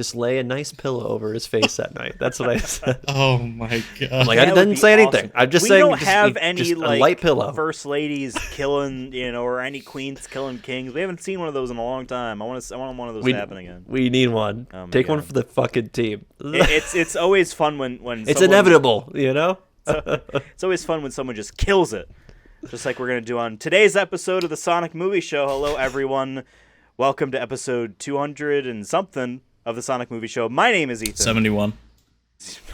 just lay a nice pillow over his face at night. That's what I said. Oh my god! I'm like, I didn't say anything. I'm just saying. We don't have any just like a light pillow. first ladies killing, or any queens killing kings. We haven't seen one of those in a long time. I want one of those to happen again. We need one. Take one for the fucking team. It's always fun when it's inevitable, It's always fun when someone just kills it. Just like we're going to do on today's episode of the Sonic Movie Show. Hello, everyone. Welcome to episode 200 and something of the Sonic Movie Show. My name is Ethan. 71.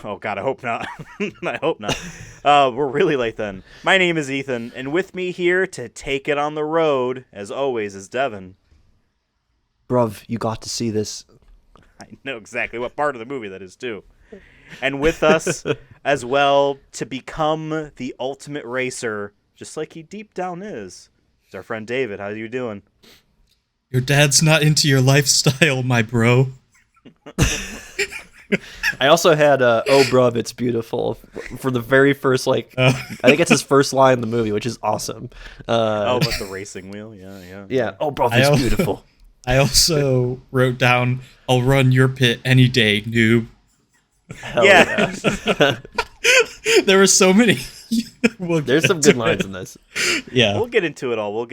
Oh, God, I hope not. I hope not. We're really late then. My name is Ethan, and with me here to take it on the road, as always, is Devin. Bruv, you got to see this. I know exactly what part of the movie that is, too. And with us, as well, to become the ultimate racer, just like he deep down is our friend David. How are you doing? Your dad's not into your lifestyle, my bro. I also had "Oh bruv, it's beautiful" for the very first I think it's his first line in the movie, which is awesome. About the racing wheel, yeah. Oh bruv, it's beautiful. I also wrote down, "I'll run your pit any day, noob." Hell yeah. There were so many. There's some good lines in this. Yeah. We'll get into it all.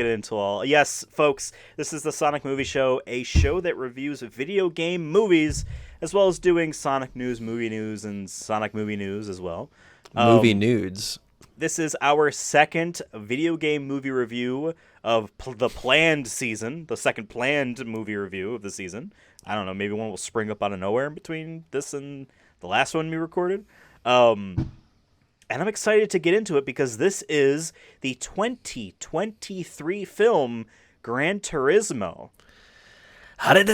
Yes, folks, this is the Sonic Movie Show, a show that reviews video game movies, as well as doing Sonic news, movie news, and Sonic movie news as well. Movie nudes. This is our second video game movie review of the planned season, the second planned movie review of the season. I don't know, maybe one will spring up out of nowhere in between this and the last one we recorded. And I'm excited to get into it because this is the 2023 film Gran Turismo. That's an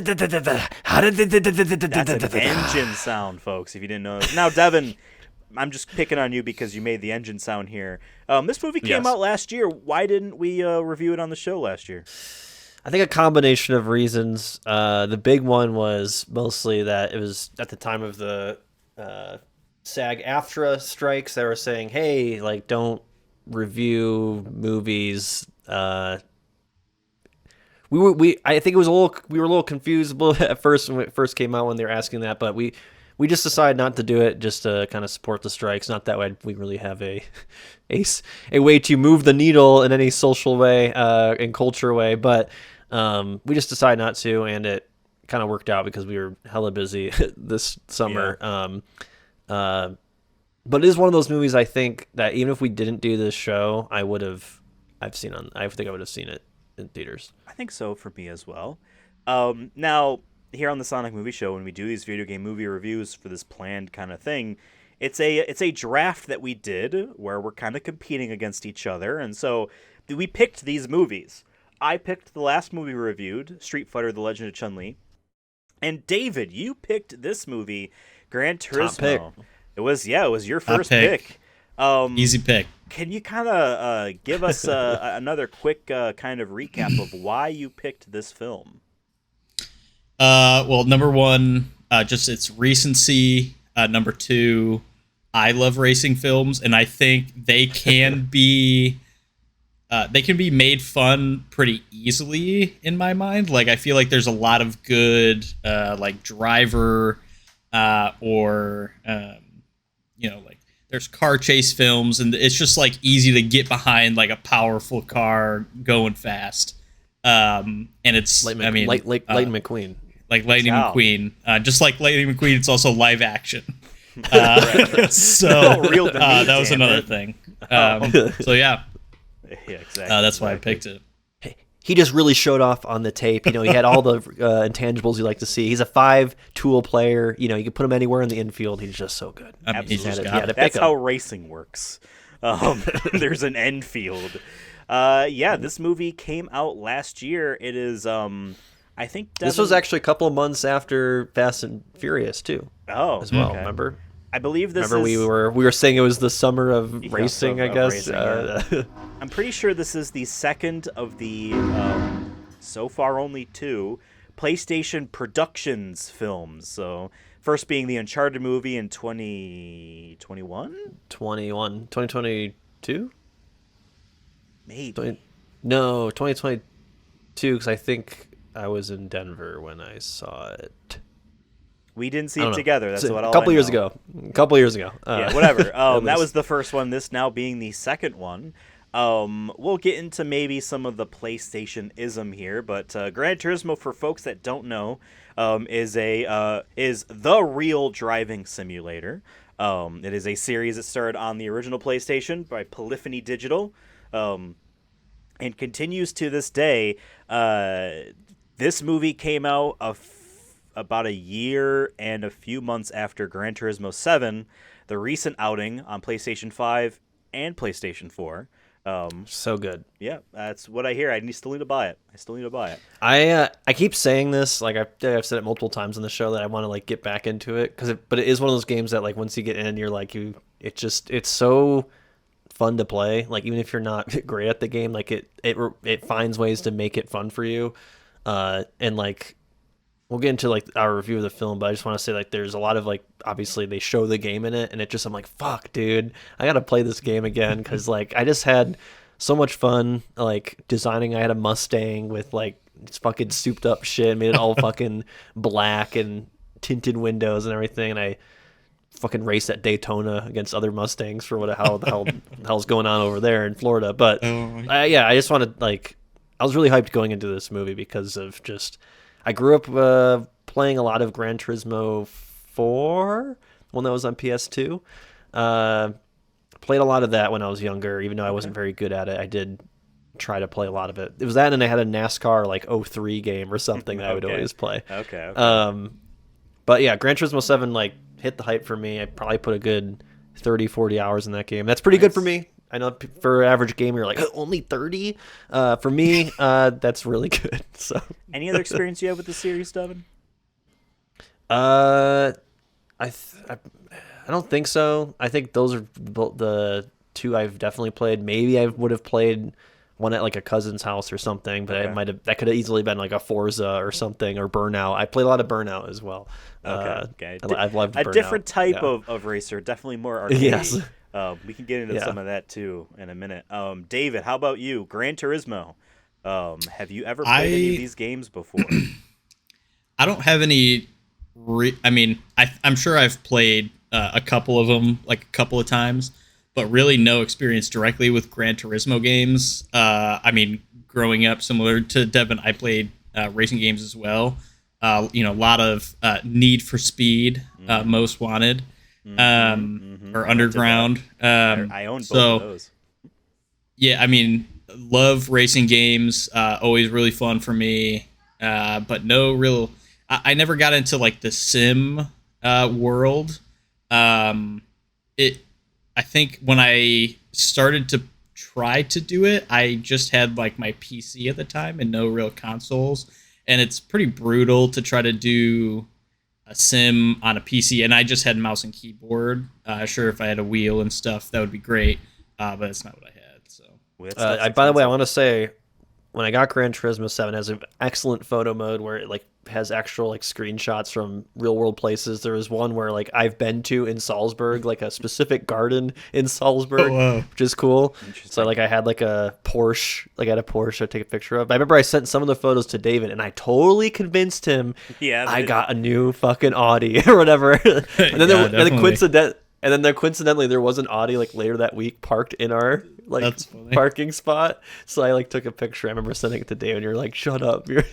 engine sound, folks, if you didn't know. Now, Devin, I'm just picking on you because you made the engine sound here. This movie came out last year. Why didn't we review it on the show last year? I think a combination of reasons. The big one was mostly that it was at the time of the SAG-AFTRA strikes. They were saying, hey, don't review movies. I think it was we were a little confused at first when it first came out when they were asking that, but we just decided not to do it just to kind of support the strikes. Not that way we really have a way to move the needle in any social way and culture way, but we just decided not to, and it kind of worked out because we were hella busy this summer. Yeah. But it is one of those movies I think that even if we didn't do this show, I think I would have seen it in theaters. I think so for me as well. Now, here on the Sonic Movie Show, when we do these video game movie reviews for this planned kind of thing, it's a draft that we did where we're kind of competing against each other, and so we picked these movies. I picked the last movie we reviewed, Street Fighter: The Legend of Chun-Li, and David, you picked this movie, Gran Turismo. Top pick. It was your first pick. Easy pick. Can you kind of give us another quick kind of recap of why you picked this film? Well, number one, just its recency. Number two, I love racing films, and I think they can be made fun pretty easily in my mind. I feel like there's a lot of good Driver or there's car chase films, and it's just easy to get behind a powerful car going fast. And it's Lightning McQueen. Like Lightning McQueen. Just like Lightning McQueen, it's also live action. So real that was another thing. So yeah. Yeah, exactly. That's why I picked it. He just really showed off on the tape. He had all the intangibles you like to see. He's a 5-tool player. You can put him anywhere in the infield. He's just so good. Absolutely. That's how racing works. There's an end field. This movie came out last year. It is, I think... This was actually a couple of months after Fast and Furious, too. Oh, as well, okay. Remember? I believe this we were saying it was the summer of racing, I guess. Racing, yeah. I'm pretty sure this is the second of the, so far only 2, PlayStation Productions films. So, first being the Uncharted movie in 2021? 2022? Maybe. 2022, because I think I was in Denver when I saw it. We didn't see I it don't know. together. That's It's what a all couple I years know. ago. A couple years ago. Yeah, whatever. At That least. was the first one. This now being the second one. We'll get into maybe some of the PlayStation ism here, but Gran Turismo, for folks that don't know, is the real driving simulator. It is a series that started on the original PlayStation by Polyphony Digital, and continues to this day. This movie came out about a year and a few months after Gran Turismo 7, the recent outing on PlayStation 5 and PlayStation 4. So good. Yeah, that's what I hear. Still need to buy it. I still need to buy it. I keep saying this, like I've said it multiple times on the show that I want to like get back into it but it is one of those games that like once you get in, you're like it's so fun to play. Like even if you're not great at the game, like it finds ways to make it fun for you. And like we'll get into like our review of the film, but I just want to say like there's a lot of like obviously they show the game in it, and it just I'm like fuck, dude, I gotta play this game again because like I just had so much fun like designing. I had a Mustang with like just fucking souped up shit, made it all fucking black and tinted windows and everything, and I fucking raced at Daytona against other Mustangs for how the hell's going on over there in Florida. But yeah, I just wanted like I was really hyped going into this movie because of just I grew up playing a lot of Gran Turismo 4 when that was on PS2. Played a lot of that when I was younger, even though I wasn't very good at it. I did try to play a lot of it. It was that, and I had a NASCAR like '03 game or something that I would always play. Okay. But yeah, Gran Turismo 7 like hit the hype for me. I probably put a good 30, 40 hours in that game. That's pretty good for me. I know for average gamer, you're like, only 30? For me, that's really good. So, Any other experience you have with the series, Devin? I don't think so. I think those are the two I've definitely played. Maybe I would have played one at like a cousin's house or something, but that could have easily been like a Forza or something, or Burnout. I played a lot of Burnout as well. Okay. I've loved a Burnout. different type Yeah. of racer, definitely more arcade. Yes. We can get into some of that too in a minute. David, how about you? Gran Turismo. Have you ever played any of these games before? I don't have any. I mean, I'm sure I've played a couple of them, like a couple of times, but really no experience directly with Gran Turismo games. I mean, growing up, similar to Devin, I played racing games as well. A lot of Need for Speed, Most Wanted, or Underground. I own both of those. Yeah, I mean, love racing games. Always really fun for me. But no real. I never got into like the sim world. I think when I started to try to do it, I just had like my PC at the time and no real consoles, and it's pretty brutal to try to do a sim on a PC. And I just had mouse and keyboard. Sure, if I had a wheel and stuff, that would be great, but that's not what I had. So, by the way, I want to say when I got Gran Turismo 7, it has an excellent photo mode where it like has actual like screenshots from real world places. There was one where like I've been to in Salzburg, like a specific garden in Salzburg, which is cool. So like I had like a Porsche, to take a picture of. I remember I sent some of the photos to David, and I totally convinced him I got a new fucking Audi or whatever. And then coincidentally there was an Audi like later that week parked in our like parking spot. So I like took a picture. I remember sending it to Dave, and you're like, "Shut up!" Like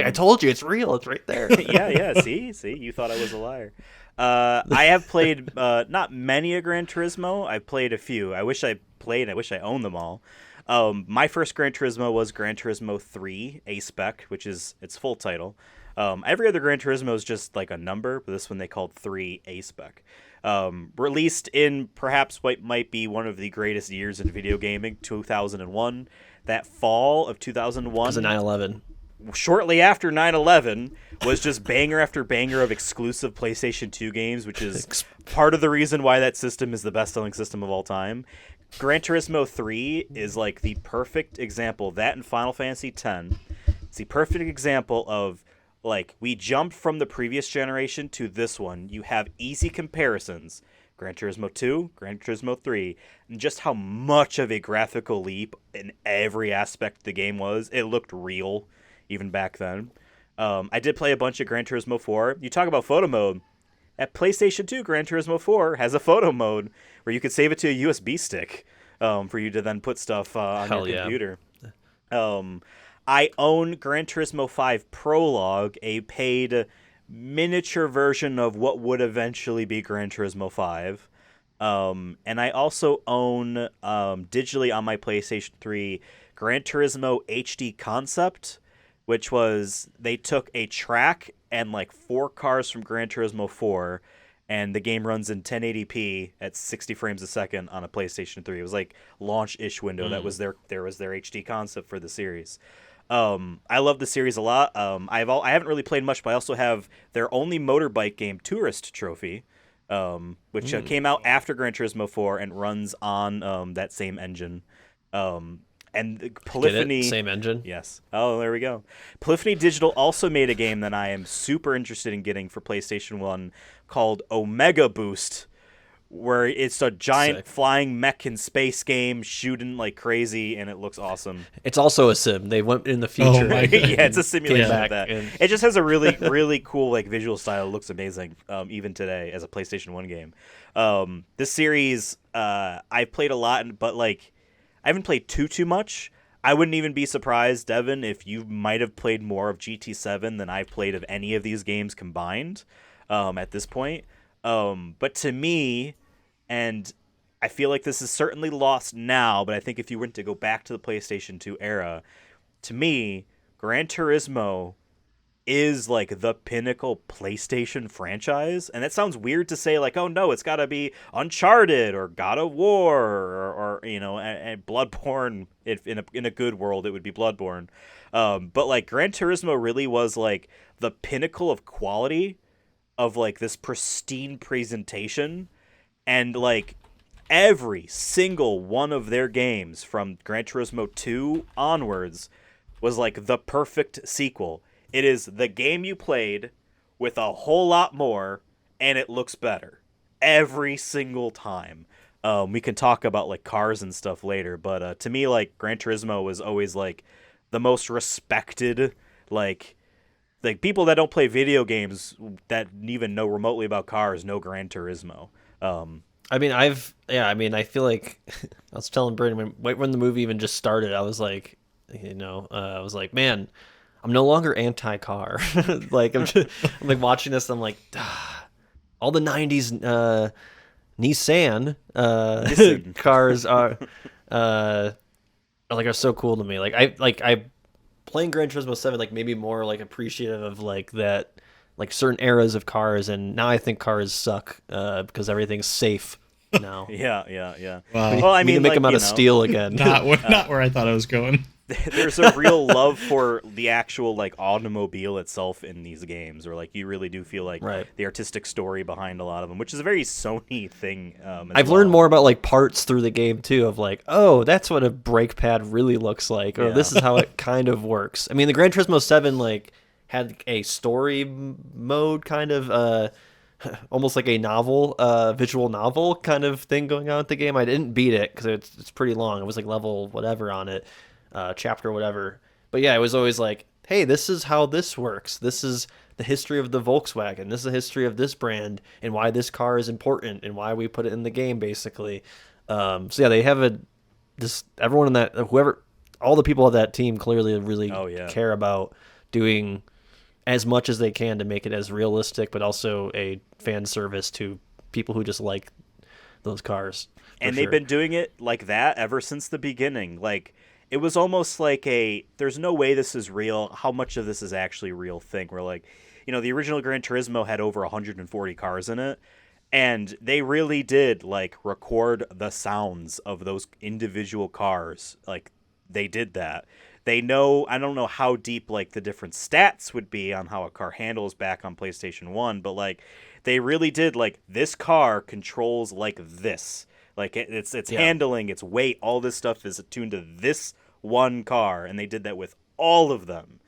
I told you, it's real. It's right there. yeah. See, you thought I was a liar. I have played not many a Gran Turismo. I've played a few. I wish I owned them all. My first Gran Turismo was Gran Turismo 3 A-Spec, which is its full title. Every other Gran Turismo is just like a number, but this one they called 3 A-Spec. Released in perhaps what might be one of the greatest years in video gaming, 2001. That fall of 2001. It was a 9/11. Shortly after 9/11 was just banger after banger of exclusive PlayStation 2 games, which is part of the reason why that system is the best-selling system of all time. Gran Turismo 3 is like the perfect example. That and Final Fantasy X. It's the perfect example of like we jumped from the previous generation to this one. You have easy comparisons. Gran Turismo 2, Gran Turismo 3, and just how much of a graphical leap in every aspect of the game was. It looked real even back then. I did play a bunch of Gran Turismo 4. You talk about photo mode. At PlayStation 2, Gran Turismo 4 has a photo mode where you could save it to a USB stick for you to then put stuff on Hell your yeah. computer. I own Gran Turismo 5 Prologue, a paid miniature version of what would eventually be Gran Turismo 5. And I also own digitally on my PlayStation 3 Gran Turismo HD Concept, which was they took a track and like 4 cars from Gran Turismo 4, and the game runs in 1080p at 60 frames a second on a PlayStation 3. It was like launch-ish window. That was their HD concept for the series. I love the series a lot. I haven't really played much, but I also have their only motorbike game, Tourist Trophy, which came out after Gran Turismo 4 and runs on that same engine. And Polyphony, Same engine. yes. Oh, there we go. Polyphony Digital also made a game that I am super interested in getting for PlayStation 1 called Omega Boost, where it's a giant Sick. flying mech in space game shooting like crazy, and it looks awesome. It's also a sim. They went in the future. my God. Yeah, it's a simulation back of that. and- It just has a really, really cool like visual style. It looks amazing, even today as a PlayStation 1 game. This series, I've played a lot, but like I haven't played too much. I wouldn't even be surprised, Devin, if you might have played more of GT7 than I've played of any of these games combined at this point. But to me, and I feel like this is certainly lost now, but I think if you were to go back to the PlayStation 2 era, to me, Gran Turismo is like the pinnacle PlayStation franchise. And that sounds weird to say, like, oh no, it's got to be Uncharted or God of War or you know, and Bloodborne. If in a good world, it would be Bloodborne. But like Gran Turismo really was like the pinnacle of quality of like this pristine presentation, and like every single one of their games from Gran Turismo 2 onwards was like the perfect sequel. It is the game you played with a whole lot more, and it looks better every single time. We can talk about like cars and stuff later, but to me, like Gran Turismo was always like the most respected. Like people that don't play video games that even know remotely about cars know Gran Turismo. I mean, I feel like I was telling Brandon when the movie even just started, I was like, I was like, man, I'm no longer anti-car. Like I'm like watching this, I'm like, all the '90s Nissan Nissan. cars are so cool to me. I playing Gran Turismo 7 like maybe more like appreciative of like that, like certain eras of cars, and now I think cars suck because everything's safe now. Yeah. Wow. Well, I We need to mean, make like, them out you of know, steel again. Not where I thought I was going. there's a real love for the actual like automobile itself in these games, or like you really do feel like Right. the artistic story behind a lot of them, which is a very Sony thing. I've learned more about like parts through the game too, of like, oh, that's what a brake pad really looks like, or Yeah. this is how it kind of works. I mean, the Gran Turismo 7 like had a story mode kind of almost like a novel, visual novel kind of thing going on with the game. I didn't beat it because it's pretty long. It was like level whatever on it, chapter whatever. But yeah, it was always like, hey, this is how this works. This is the history of the Volkswagen. This is the history of this brand and why this car is important and why we put it in the game, basically. So yeah, they have everyone in that, all the people of that team clearly really Oh, yeah. care about doing as much as they can to make it as realistic, but also a fan service to people who just like those cars. And they've been doing it like that ever since the beginning. Like it was almost like there's no way this is real. How much of this is actually real thing? Where like, the original Gran Turismo had over 140 cars in it, and they really did like record the sounds of those individual cars. Like they did that. They know, I don't know how deep like the different stats would be on how a car handles back on PlayStation 1, but like they really did like this car controls like this. Like it's handling, its weight, all this stuff is attuned to this one car, and they did that with all of them.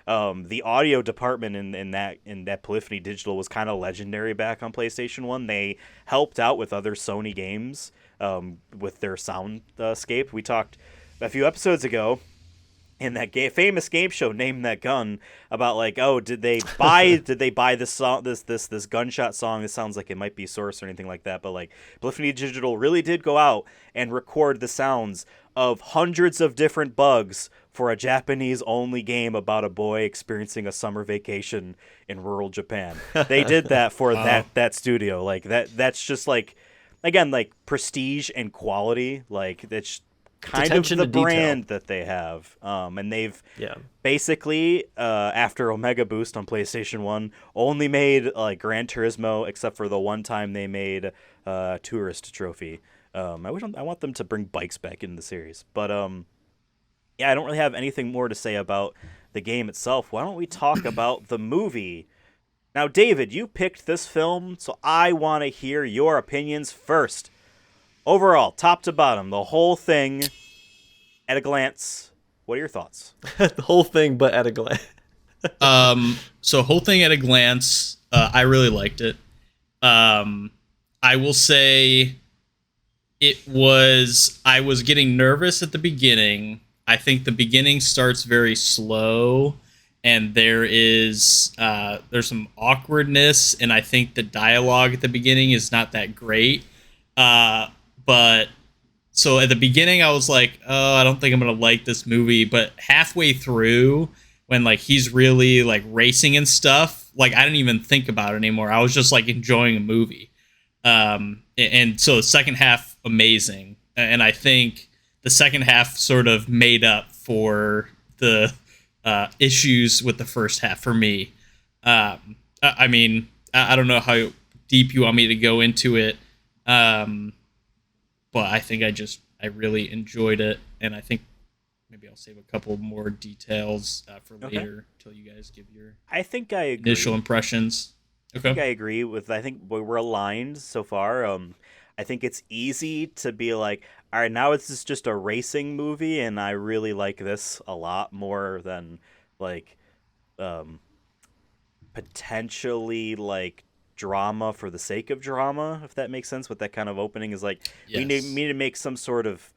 The audio department in that Polyphony Digital was kind of legendary back on PlayStation 1. They helped out with other Sony games with their soundscape. We talked a few episodes ago in that famous game show Name That Gun about like, oh, did they buy this song, this gunshot song that sounds like it might be Source or anything like that, but like Polyphony Digital really did go out and record the sounds of hundreds of different bugs for a Japanese only game about a boy experiencing a summer vacation in rural Japan. They did that for Wow. that studio. Like that's just like, again, like prestige and quality. Like that's kind of attention the to detail. brand that they have. And they've Yeah. basically, after Omega Boost on PlayStation 1, only made like Gran Turismo, except for the one time they made Tourist Trophy. I want them to bring bikes back into the series. But yeah, I don't really have anything more to say about the game itself. Why don't we talk about the movie? Now, David, you picked this film, so I want to hear your opinions first. Overall, top to bottom, the whole thing at a glance. What are your thoughts? The whole thing, but at a glance. So whole thing at a glance, I really liked it. I will say I was getting nervous at the beginning. I think the beginning starts very slow, and there's some awkwardness, and I think the dialogue at the beginning is not that great. But so at the beginning I was like, oh, I don't think I'm gonna like this movie. But halfway through, when like he's really like racing and stuff, like I didn't even think about it anymore. I was just like enjoying a movie. And so the second half, amazing. And I think the second half sort of made up for the issues with the first half for me. I mean, I don't know how deep you want me to go into it. But I think I really enjoyed it. And I think maybe I'll save a couple more details for later until you guys give your I think I agree. initial impressions. I think I agree with. I think we're aligned so far. I think it's easy to be like, all right, now this is just a racing movie, and I really like this a lot more than like potentially like drama for the sake of drama, if that makes sense. What that kind of opening is like, we need to make some sort of,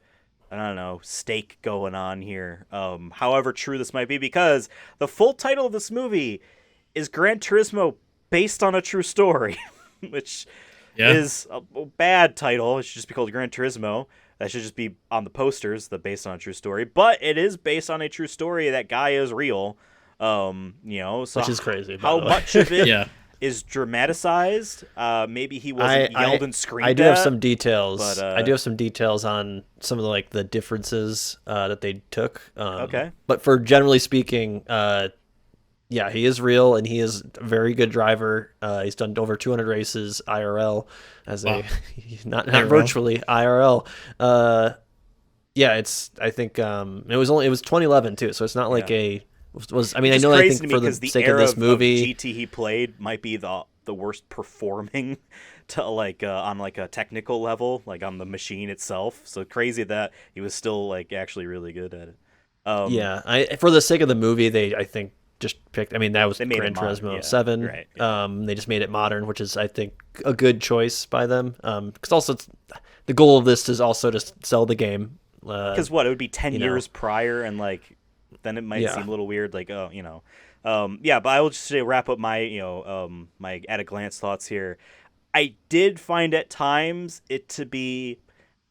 I don't know, stake going on here. However true this might be, because the full title of this movie is Gran Turismo based on a true story, which is a bad title. It should just be called Gran Turismo. That should just be on the posters, the based on a true story. But it is based on a true story. That guy is real. So Which is crazy. How much of it Yeah. is dramatized? Maybe he wasn't yelled and screamed at. I do have some details. But, I do have some details on some of the differences that they took. Okay. But for generally speaking, yeah, he is real, and he is a very good driver. He's done over 200 races IRL as Wow. not virtually IRL. Yeah, I think it was 2011 too, so it's not like I mean, I know, I think for the sake of this movie, GT he played might be the worst performing to on like a technical level, like on the machine itself. So crazy that he was still like actually really good at it. yeah, for the sake of the movie, I think just picked. I mean, that was They made Gran it modern, Turismo 7. right, yeah. They just made it modern, which is, I think, a good choice by them. Because also the goal of this is also to sell the game. Because it would be 10 you know. years prior, and like then it might Yeah. seem a little weird, like yeah. But I will just say, wrap up my my at a glance thoughts here. I did find at times it to be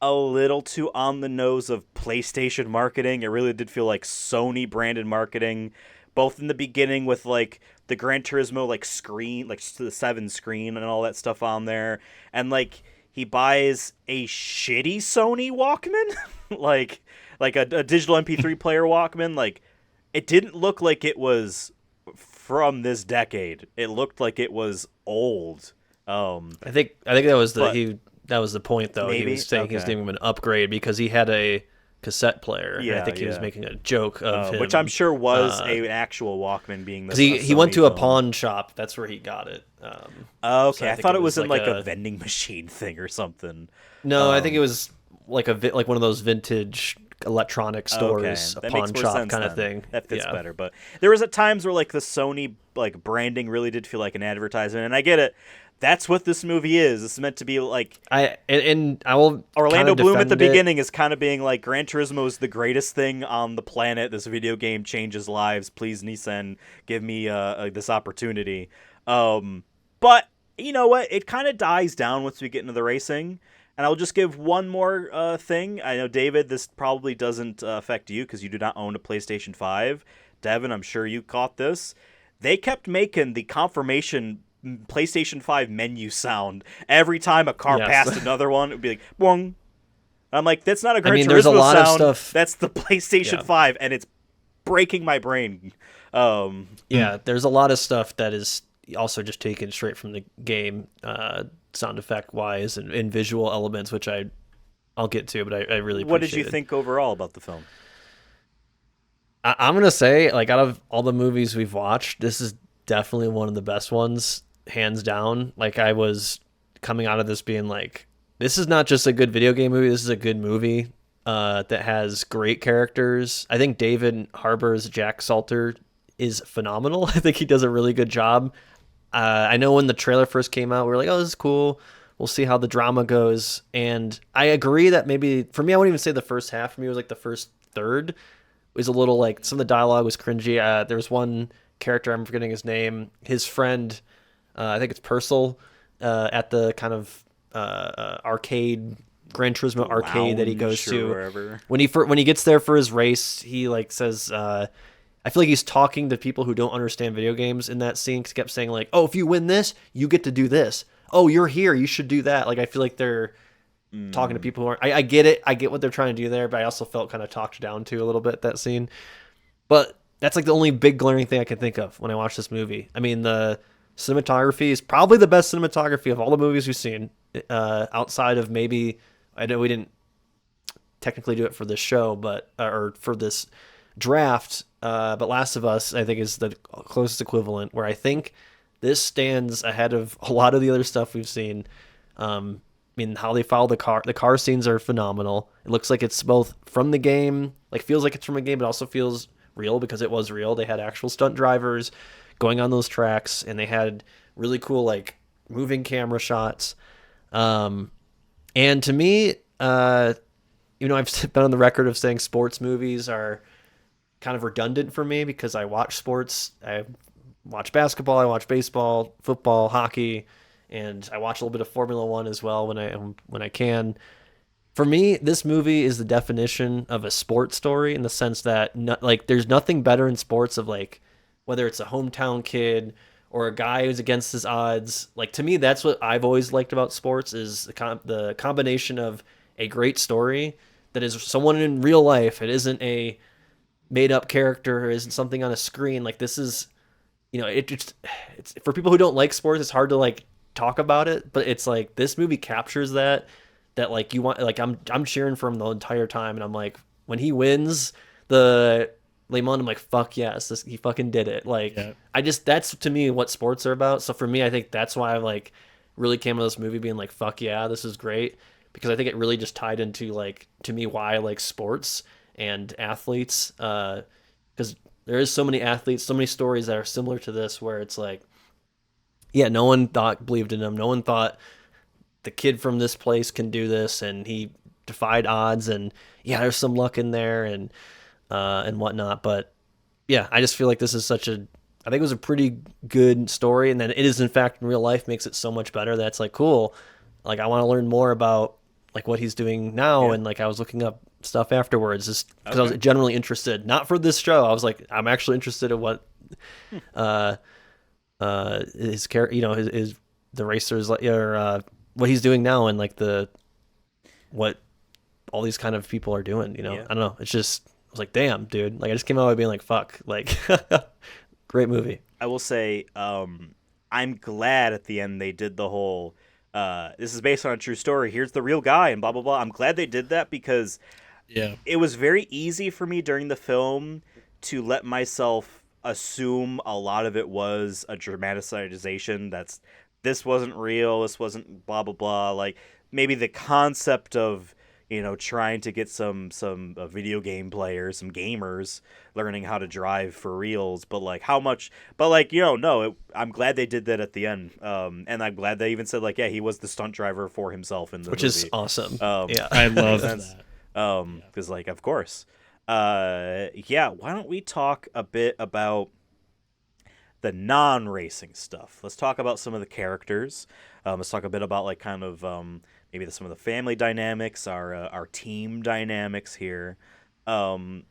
a little too on the nose of PlayStation marketing. It really did feel like Sony branded marketing, both in the beginning with like the Gran Turismo like screen, like the 7 screen and all that stuff on there, and like he buys a shitty Sony Walkman, like a digital MP3 player Walkman. Like it didn't look like it was from this decade. It looked like it was old. I think that was that was the point, though. Maybe? He was saying he was Okay. giving him an upgrade because he had a cassette player. And Yeah, I think he was yeah. making a joke of him, Which I'm sure was an actual Walkman being the. 'cause he went to a Sony phone. pawn shop. That's where he got it. Okay, so I I think thought it it was was in like like a a- vending machine thing or something. No, I think it was like like one of those vintage electronic stores, Okay, a that pawn makes more shop sense kind of then. thing. That fits Yeah. better. But there was at times where like the Sony like branding really did feel like an advertisement, and I get it. That's what this movie is. It's meant to be like and I will kind Orlando of Bloom at the defend it. beginning is kind of being like, Gran Turismo is the greatest thing on the planet. This video game changes lives. Please, Nissan, give me this opportunity. But you know what? It kind of dies down once we get into the racing. And I'll just give one more thing. I know, David, this probably doesn't affect you because you do not own a PlayStation 5. Devin, I'm sure you caught this. They kept making the confirmation PlayStation 5 menu sound every time a car Yes. passed another one. It would be like, boing. I'm like, that's not a Gran there's a Turismo lot of sound. stuff. That's the PlayStation Yeah. 5, and it's breaking my brain. Yeah, there's a lot of stuff that is also just taken straight from the game, sound effect wise and visual elements, which I'll get to, but I really What did you appreciated. think overall about the film? I'm gonna say, like, out of all the movies we've watched, this is definitely one of the best ones, hands down. Like, I was coming out of this being like, this is not just a good video game movie. This is a good movie that has great characters. I think David Harbour's Jack Salter is phenomenal. I think he does a really good job. I know when the trailer first came out, we were like, "Oh, this is cool. We'll see how the drama goes." And I agree that maybe for me, I wouldn't even say the first half. For me, it was like the first third was a little like some of the dialogue was cringy. There was one character, I'm forgetting his name. His friend, I think it's Purcell, at the kind of arcade, Gran Turismo arcade that he goes Lounge or to. wherever. When he gets there for his race, he like says, I feel like he's talking to people who don't understand video games in that scene. 'Cause he kept saying like, "Oh, if you win this, you get to do this. Oh, you're here, you should do that." Like, I feel like they're talking to people who aren't. I get it. I get what they're trying to do there, but I also felt kind of talked down to a little bit that scene. But that's like the only big glaring thing I can think of when I watch this movie. I mean, the cinematography is probably the best cinematography of all the movies we've seen, outside of maybe, I know we didn't technically do it for this show, but or for this draft. But Last of Us, I think, is the closest equivalent, where I think this stands ahead of a lot of the other stuff we've seen. I mean, how they follow the car. The car scenes are phenomenal. It looks like it's both from the game, like feels like it's from a game, but also feels real because it was real. They had actual stunt drivers going on those tracks, and they had really cool like moving camera shots. And to me, I've been on the record of saying sports movies are kind of redundant for me because I watch sports. I watch basketball, I watch baseball, football, hockey, and I watch a little bit of Formula One as well when I can. For me, this movie is the definition of a sports story in the sense that there's nothing better in sports of like whether it's a hometown kid or a guy who's against his odds. Like, to me, that's what I've always liked about sports is the combination of a great story that is someone in real life. It isn't a made up character. It isn't something on a screen. Like, this is, it's for people who don't like sports. It's hard to like talk about it, but it's like this movie captures that like you want, like I'm cheering for him the entire time, and I'm like, when he wins the Le Mans, I'm like, fuck yes, he fucking did it. Like, Yeah. that's to me what sports are about. So for me, I think that's why I like really came to this movie being like, fuck yeah, this is great, because I think it really just tied into like, to me, why I like sports and athletes, because there is so many athletes, so many stories that are similar to this, where it's like, yeah, no one believed in him. No one thought the kid from this place can do this, and he defied odds. And yeah, there's some luck in there and whatnot. But yeah, I just feel like this is I think it was a pretty good story, and then it is in fact in real life makes it so much better. That's like cool. Like, I want to learn more about like what he's doing now, Yeah. and like I was looking up stuff afterwards just because I Okay. was generally interested. Not for this show. I was like, I'm actually interested in what uh his character, his the racers like, or what he's doing now, and like what all these kind of people are doing. Yeah. I don't know. It's just, I was like, damn, dude. Like, I just came out of being like, fuck, like, great movie. I will say, I'm glad at the end they did the whole, this is based on a true story. Here's the real guy and blah, blah, blah. I'm glad they did that because Yeah. it was very easy for me during the film to let myself assume a lot of it was a dramatization. This wasn't real. This wasn't blah, blah, blah. Like, maybe the concept of, trying to get some video game players, some gamers learning how to drive for reals. But like how much? But like no, I'm glad they did that at the end. And I'm glad they even said like he was the stunt driver for himself in the which movie. is awesome. Yeah, I love Makes that. because like of course, why don't we talk a bit about the non-racing stuff? Let's talk about some of the characters. Let's talk a bit about like kind of maybe some of the family dynamics, our team dynamics here. Our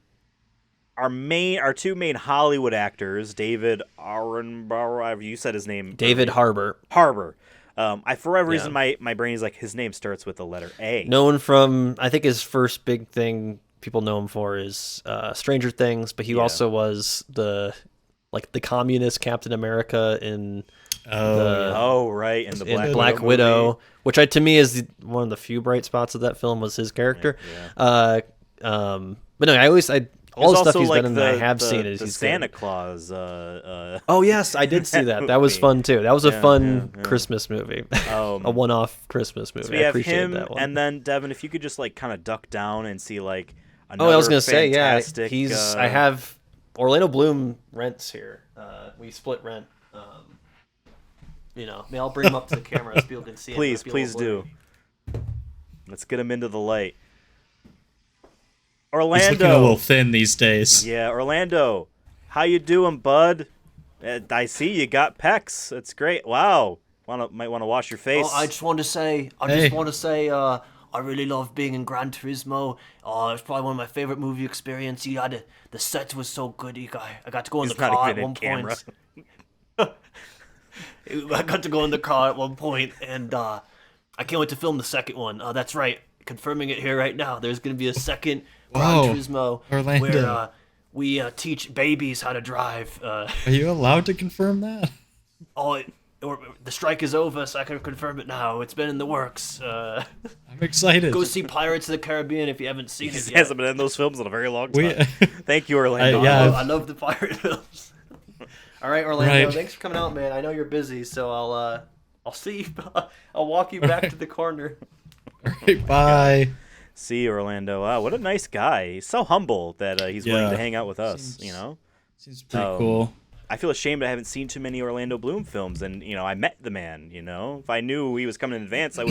two main Hollywood actors, David Attenborough, you said his name. David Harbour. Harbour. For whatever reason, my brain is like his name starts with the letter A. Known from, I think his first big thing people know him for is Stranger Things, but he also was the communist Captain America in right, in the Black Widow, which to me is one of the few bright spots of that film was his character. Yeah. But no, all the stuff he's been in that I have seen is the he's Santa good. Claus. Oh yes, I did see that. That was fun too. That was a fun Christmas movie, a one-off Christmas movie. So we I have appreciate him, that one. and then Devin, if you could just like kind of duck down and see like another. Oh, I was gonna say, fantastic, he's. I have Orlando Bloom rents here. We split rent. I'll bring him up to the camera so people can see him. Please do. Let's get him into the light. Orlando. He's looking a little thin these days. Yeah, Orlando. How you doing, bud? I see you got pecs. That's great. Wow. Might want to wash your face. I just want to say, I really love being in Gran Turismo. It's probably one of my favorite movie experiences. The set was so good. I got to go in the car at one point. I got to go in the car at one point, and I can't wait to film the second one. That's right. Confirming it here right now. There's going to be a second Gran Turismo Orlando. where we teach babies how to drive. Are you allowed to confirm that? The strike is over, so I can confirm it now. It's been in the works. I'm excited. Go see Pirates of the Caribbean if you haven't seen it He yet. hasn't been in those films in a very long time. Thank you, Orlando. I love the pirate films. All right, Orlando. Thanks for coming out, man. I know you're busy, so I'll see you. I'll walk you back to the corner. All right, bye. See you, Orlando. Wow, what a nice guy. He's so humble that he's willing to hang out with us. Seems pretty cool. I feel ashamed I haven't seen too many Orlando Bloom films, and I met the man. If I knew he was coming in advance, I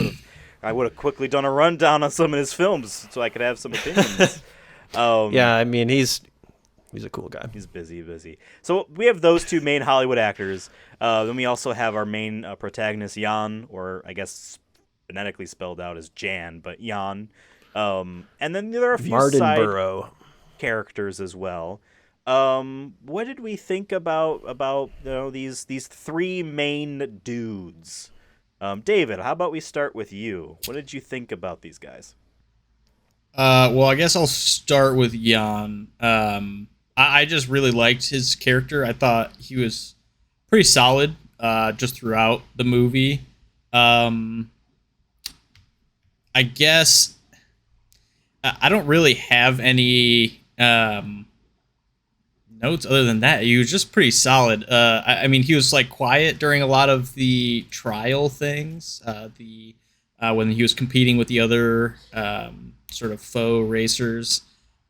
would have quickly done a rundown on some of his films so I could have some opinions. Yeah, I mean he's a cool guy. He's busy. So we have those two main Hollywood actors. Then we also have our main protagonist, Jan, or I guess phonetically spelled out as Jan, but Jan. And then there are a few Martinborough side characters as well. What did we think about these three main dudes? David, how about we start with you? What did you think about these guys? Well, I guess I'll start with Jan. I just really liked his character. I thought he was pretty solid just throughout the movie. I guess I don't really have any notes other than that. He was just pretty solid. I mean, he was like quiet during a lot of the trial things. When he was competing with the other sort of faux racers,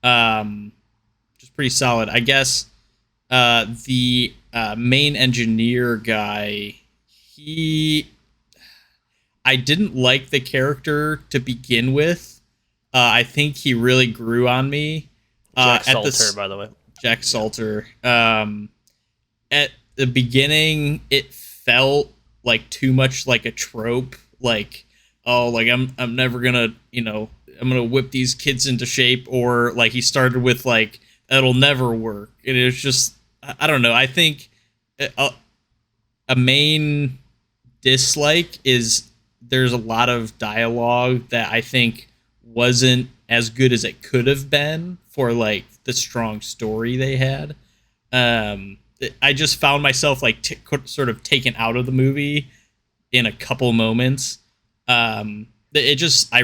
just pretty solid. I guess the main engineer guy, I didn't like the character to begin with. I think he really grew on me. Jack Salter, by the way. Jack Salter. At the beginning, it felt like too much like a trope. Like, I'm never gonna, I'm gonna whip these kids into shape. Or like he started with like, it'll never work. And it was just, I don't know. I think a main dislike is there's a lot of dialogue that I think wasn't as good as it could have been for like the strong story they had. I just found myself like sort of taken out of the movie in a couple moments. I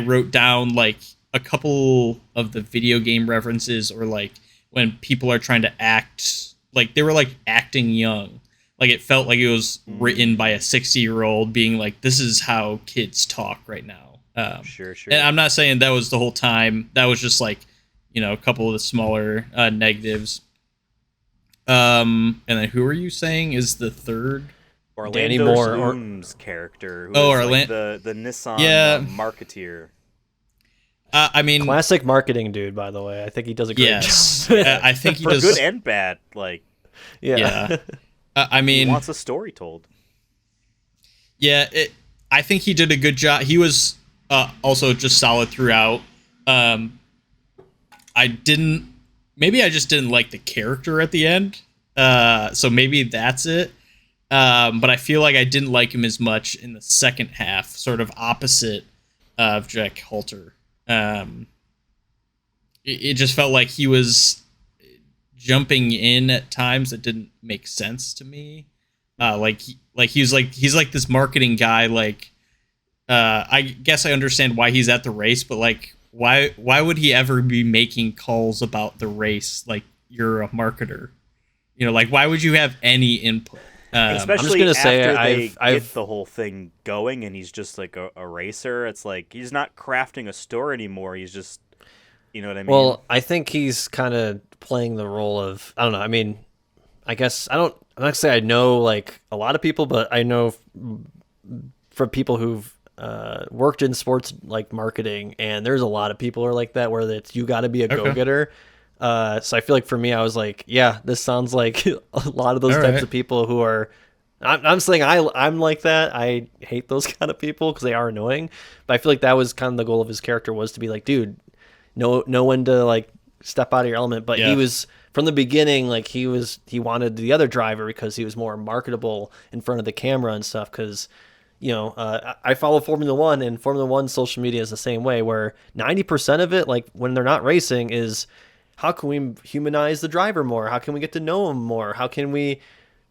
wrote down like a couple of the video game references, or like when people are trying to act like they were like acting young. Like it felt like it was written by a 60-year-old being like, this is how kids talk right now. Sure, And sure. I'm not saying that was the whole time. That was just like, a couple of the smaller negatives. And then who are you saying is the third? Danny Orlando Moore, or Bloom's character, who Oh, is like Orlando. the Nissan Yeah. marketeer. I mean, classic marketing dude, by the way. I think he does a great yes. job. I think he For good does. and bad, like Yeah. Yeah. I he mean, wants a story told. yeah. I think he did a good job. He was also just solid throughout. Um, I didn't. Maybe I just didn't like the character at the end. So maybe that's it. But I feel like I didn't like him as much in the second half, sort of opposite of Jack Halter. It just felt like he was jumping in at times that didn't make sense to me. He's like this marketing guy. Like, I guess I understand why he's at the race, but like, why would he ever be making calls about the race? Like, you're a marketer, like, why would you have any input? Especially gonna say after they I've get the whole thing going, and he's just like a racer. It's like he's not crafting a story anymore. He's just, you know what I mean? Well, I think he's kind of playing the role of, I don't know. I mean, I guess I'm not gonna say I know like a lot of people, but I know from people who've worked in sports like marketing, and there's a lot of people who are like that, where it's you got to be a Okay. go-getter. So I feel like for me, I was like, yeah, this sounds like a lot of those All types right. of people who are. I'm saying I'm like that. I hate those kind of people because they are annoying. But I feel like that was kind of the goal of his character, was to be like, dude, know when to like step out of your element. But he Yeah. was from the beginning, like he wanted the other driver because he was more marketable in front of the camera and stuff. Because I follow Formula One, and Formula One social media is the same way, where 90% of it, like when they're not racing, is how can we humanize the driver more? How can we get to know him more? How can we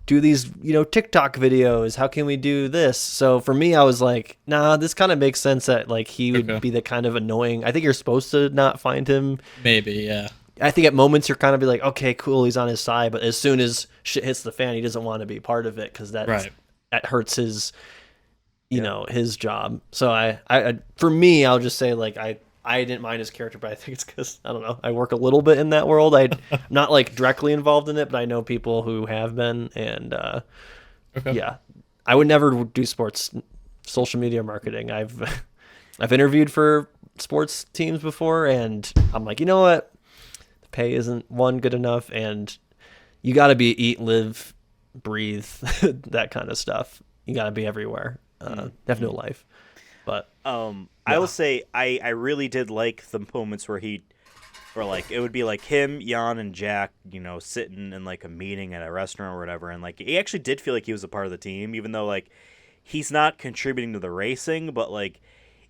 do these, TikTok videos? How can we do this? So for me, I was like, nah, this kind of makes sense that like he would Okay. be the kind of annoying. I think you're supposed to not find him. Maybe. Yeah. I think at moments you're kind of be like, okay, cool, he's on his side, but as soon as shit hits the fan, he doesn't want to be part of it because Right. that hurts his his job. So for me, I'll just say like I didn't mind his character, but I think it's because I don't know. I work a little bit in that world. I'm not like directly involved in it, but I know people who have been, and Okay. yeah, I would never do sports social media marketing. I've interviewed for sports teams before, and I'm like, you know what, the pay isn't one good enough, and you got to be eat, live, breathe, that kind of stuff. You got to be everywhere. Have no life, but. I will Yeah. say I really did like the moments where like it would be like him, Jan, and Jack, sitting in like a meeting at a restaurant or whatever, and like he actually did feel like he was a part of the team, even though like he's not contributing to the racing, but like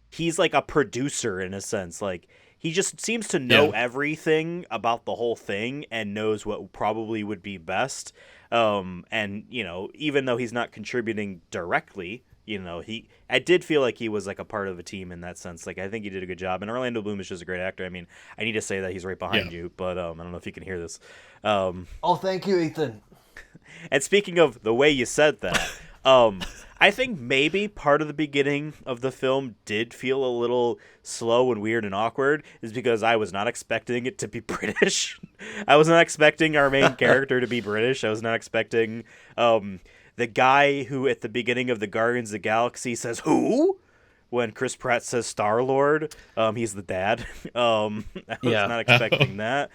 he's like a producer in a sense. Like he just seems to know Yeah. everything about the whole thing and knows what probably would be best. And even though he's not contributing directly, I did feel like he was like a part of a team in that sense. Like I think he did a good job. And Orlando Bloom is just a great actor. I mean, I need to say that he's right behind Yeah. you, but I don't know if you can hear this. Oh, thank you, Ethan. And speaking of the way you said that, I think maybe part of the beginning of the film did feel a little slow and weird and awkward, is because I was not expecting it to be British. I was not expecting our main character to be British. I was not expecting the guy who at the beginning of the Guardians of the Galaxy says "Who?" when Chris Pratt says Star Lord. He's the dad. I was Yeah. not expecting that.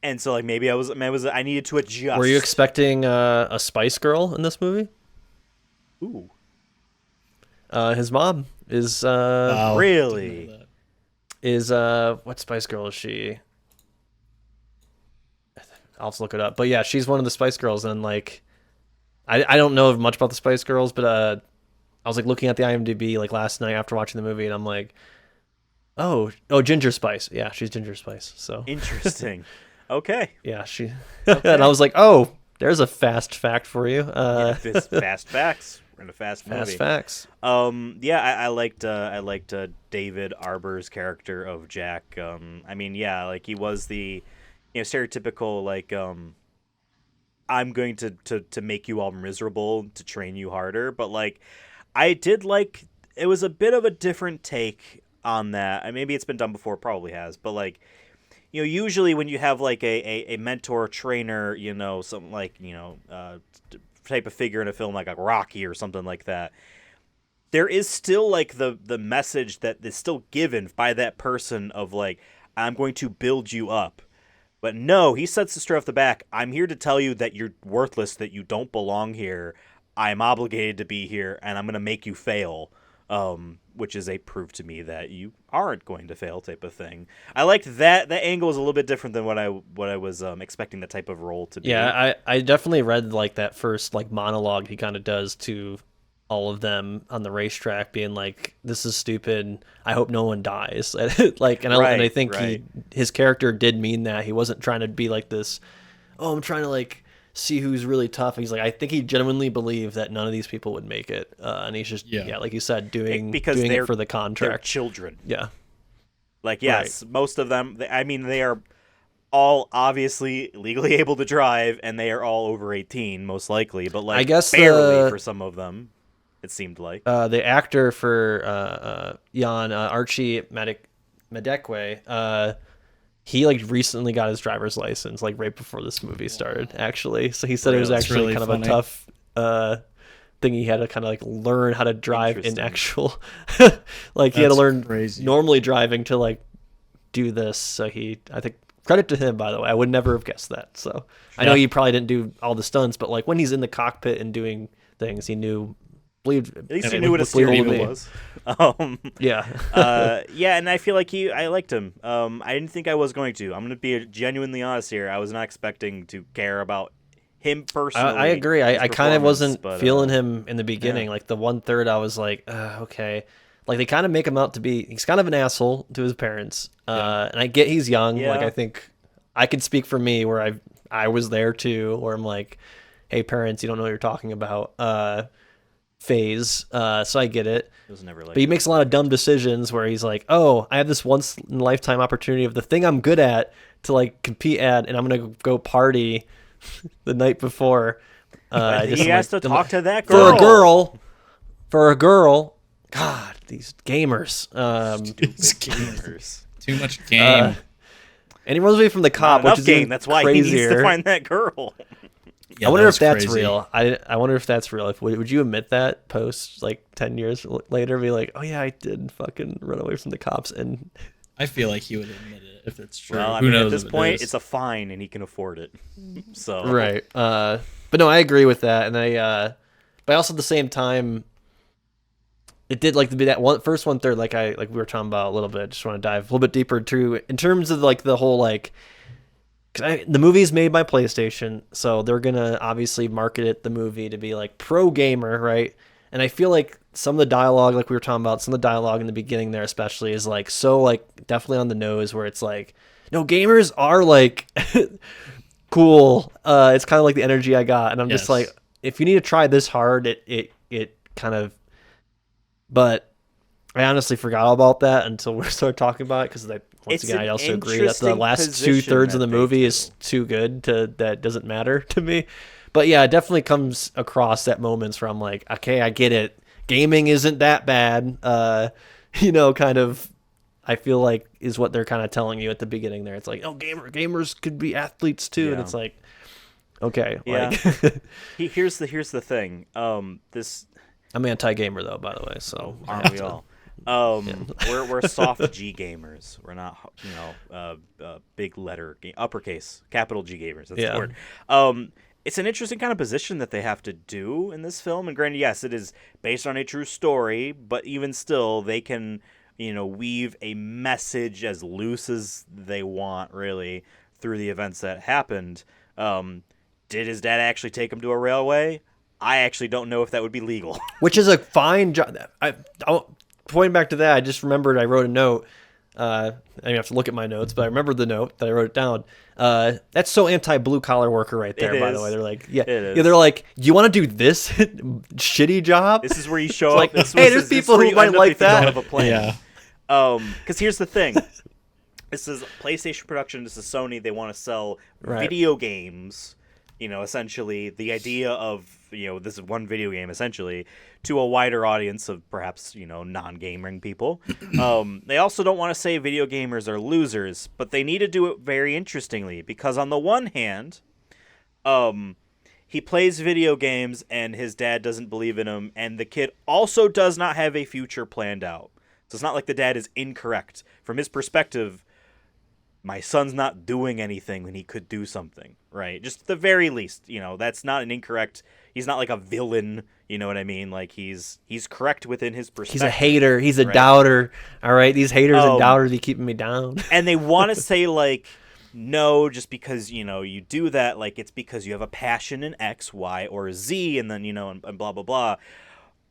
And so like maybe I needed to adjust. Were you expecting a Spice Girl in this movie? Ooh, His mom is Wow. really? Didn't know that. what Spice Girl is she? I'll have to look it up. But yeah, she's one of the Spice Girls, and like I don't know much about the Spice Girls, but I was like looking at the IMDb like last night after watching the movie, and I'm like, oh, Ginger Spice. Yeah, she's Ginger Spice. So Interesting. Okay. yeah, she. Okay. And I was like, oh, there's a fast fact for you. This fast facts. We're in a fast movie. Fast facts. Yeah, I liked David Arbor's character of Jack. I mean, yeah, like he was the stereotypical like I'm going to make you all miserable to train you harder, but like I did like it was a bit of a different take on that. Maybe it's been done before, probably has, but like, usually when you have like a mentor trainer, something like, type of figure in a film like a Rocky or something like that, there is still like the message that is still given by that person of like, I'm going to build you up. But no, he sets the straight off the back. I'm here to tell you that you're worthless, that you don't belong here. I'm obligated to be here, and I'm going to make you fail, which is a proof to me that you aren't going to fail type of thing. I liked that. That angle was a little bit different than what I was expecting the type of role to be. Yeah, I definitely read like that first like monologue he kind of does to all of them on the racetrack, being like, "This is stupid. I hope no one dies." Like, and I think his character did mean that. He wasn't trying to be like this. Oh, I'm trying to like see who's really tough. He's like, I think he genuinely believed that none of these people would make it, and he's just like you said, doing it for the contract. They're children. Yeah, like yes, most of them. I mean, they are all obviously legally able to drive, and they are all over 18, most likely. But like, I guess barely for some of them. It seemed like the actor for Jan Archie Madekwe, he like recently got his driver's license like right before this movie started. Actually, so he said it was actually really kind of a tough thing. He had to kind of like learn how to drive in actual, like he had to learn normally driving to like do this. So I think credit to him, by the way. I would never have guessed that. So I know he probably didn't do all the stunts, but like when he's in the cockpit and doing things, he knew. At least he knew what a steering wheel was. Yeah, and I feel like I liked him. I didn't think I was going to. I'm going to be genuinely honest here. I was not expecting to care about him personally. I agree. I kind of wasn't feeling him in the beginning. Yeah. Like the 1/3, I was like, okay. Like they kind of make him out to be. He's kind of an asshole to his parents. And I get he's young. Yeah. Like I think I can speak for me where I was there too. Where I'm like, hey parents, you don't know what you're talking about. Phase, so I get it. It was never like but he makes a lot of dumb decisions where he's like, oh, I have this once in a lifetime opportunity of the thing I'm good at to like compete at, and I'm gonna go party the night before. He has to talk to that girl. For a girl. God, these gamers. Gamers. Too much game. And he runs away from the cop, which is game. That's why crazier. He needs to find that girl. Yeah, I wonder if that's real. I wonder if that's real. Would you admit that post like 10 years later? Be like, oh yeah, I did fucking run away from the cops, and I feel like he would admit it if it's true. Well, Who knows? At this point, it's a fine, and he can afford it. So right. But no, I agree with that, and but also at the same time, it did like to be that first 1/3, like we were talking about a little bit. Just want to dive a little bit deeper too in terms of like the whole like. The movie's made by PlayStation, so they're gonna obviously market it, the movie, to be like pro gamer, right? And I feel like some of the dialogue, like we were talking about, some of the dialogue in the beginning there especially is like so like definitely on the nose, where it's like, no, gamers are like cool. It's kind of like the energy I got, and I'm just like, if you need to try this hard, it kind of. But I honestly forgot all about that until we started talking about it, because once again, I also agree that the last 2/3 of the movie is too good that doesn't matter to me. But yeah, it definitely comes across at moments where I'm like, okay, I get it. Gaming isn't that bad. Kind of, I feel like is what they're kind of telling you at the beginning there. It's like, oh, gamers could be athletes too, and it's like, okay, yeah. Here's the thing. I'm anti-gamer though, by the way. So aren't we all? We're soft G gamers. We're not, big letter uppercase capital G gamers. That's the word. It's an interesting kind of position that they have to do in this film. And granted, yes, it is based on a true story, but even still, they can, weave a message as loose as they want, really, through the events that happened. Did his dad actually take him to a railway? I actually don't know if that would be legal. Which is a fine job. Pointing back to that, I just remembered I wrote a note. I have to look at my notes, but I remember the note that I wrote it down. That's so anti-blue collar worker right there. By the way, they're like, they're like, you want to do this shitty job? This is where you show up. Like, hey, there's people who might like that. Have a plan. Yeah. Because here's the thing. This is PlayStation production. This is Sony. They want to sell video games essentially the idea of, this is one video game essentially to a wider audience of perhaps, non-gaming people. They also don't want to say video gamers are losers, but they need to do it very interestingly, because on the one hand, he plays video games and his dad doesn't believe in him, and the kid also does not have a future planned out. So it's not like the dad is incorrect. From his perspective, my son's not doing anything when he could do something, right? Just at the very least, that's not an incorrect. He's not like a villain, you know what I mean? Like he's correct within his perspective. He's a hater. He's a right? doubter. All right, these haters and doubters, they keeping me down. And they want to say like, no, just because, you do that, like it's because you have a passion in X, Y, or Z, and then, and blah, blah, blah.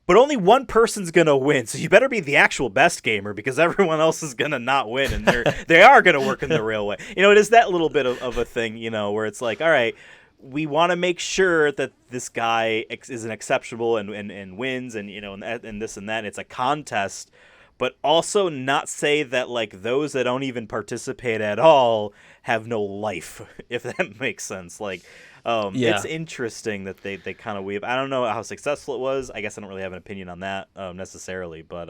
But only one person's going to win, so you better be the actual best gamer, because everyone else is going to not win, and they are going to work in the real way. It is that little bit of a thing, where it's like, all right, we want to make sure that this guy is an exceptional and wins, and, and this and that. It's a contest, but also not say that, like, those that don't even participate at all have no life, if that makes sense. Like, it's interesting that they kind of weave. I don't know how successful it was. I guess I don't really have an opinion on that necessarily. But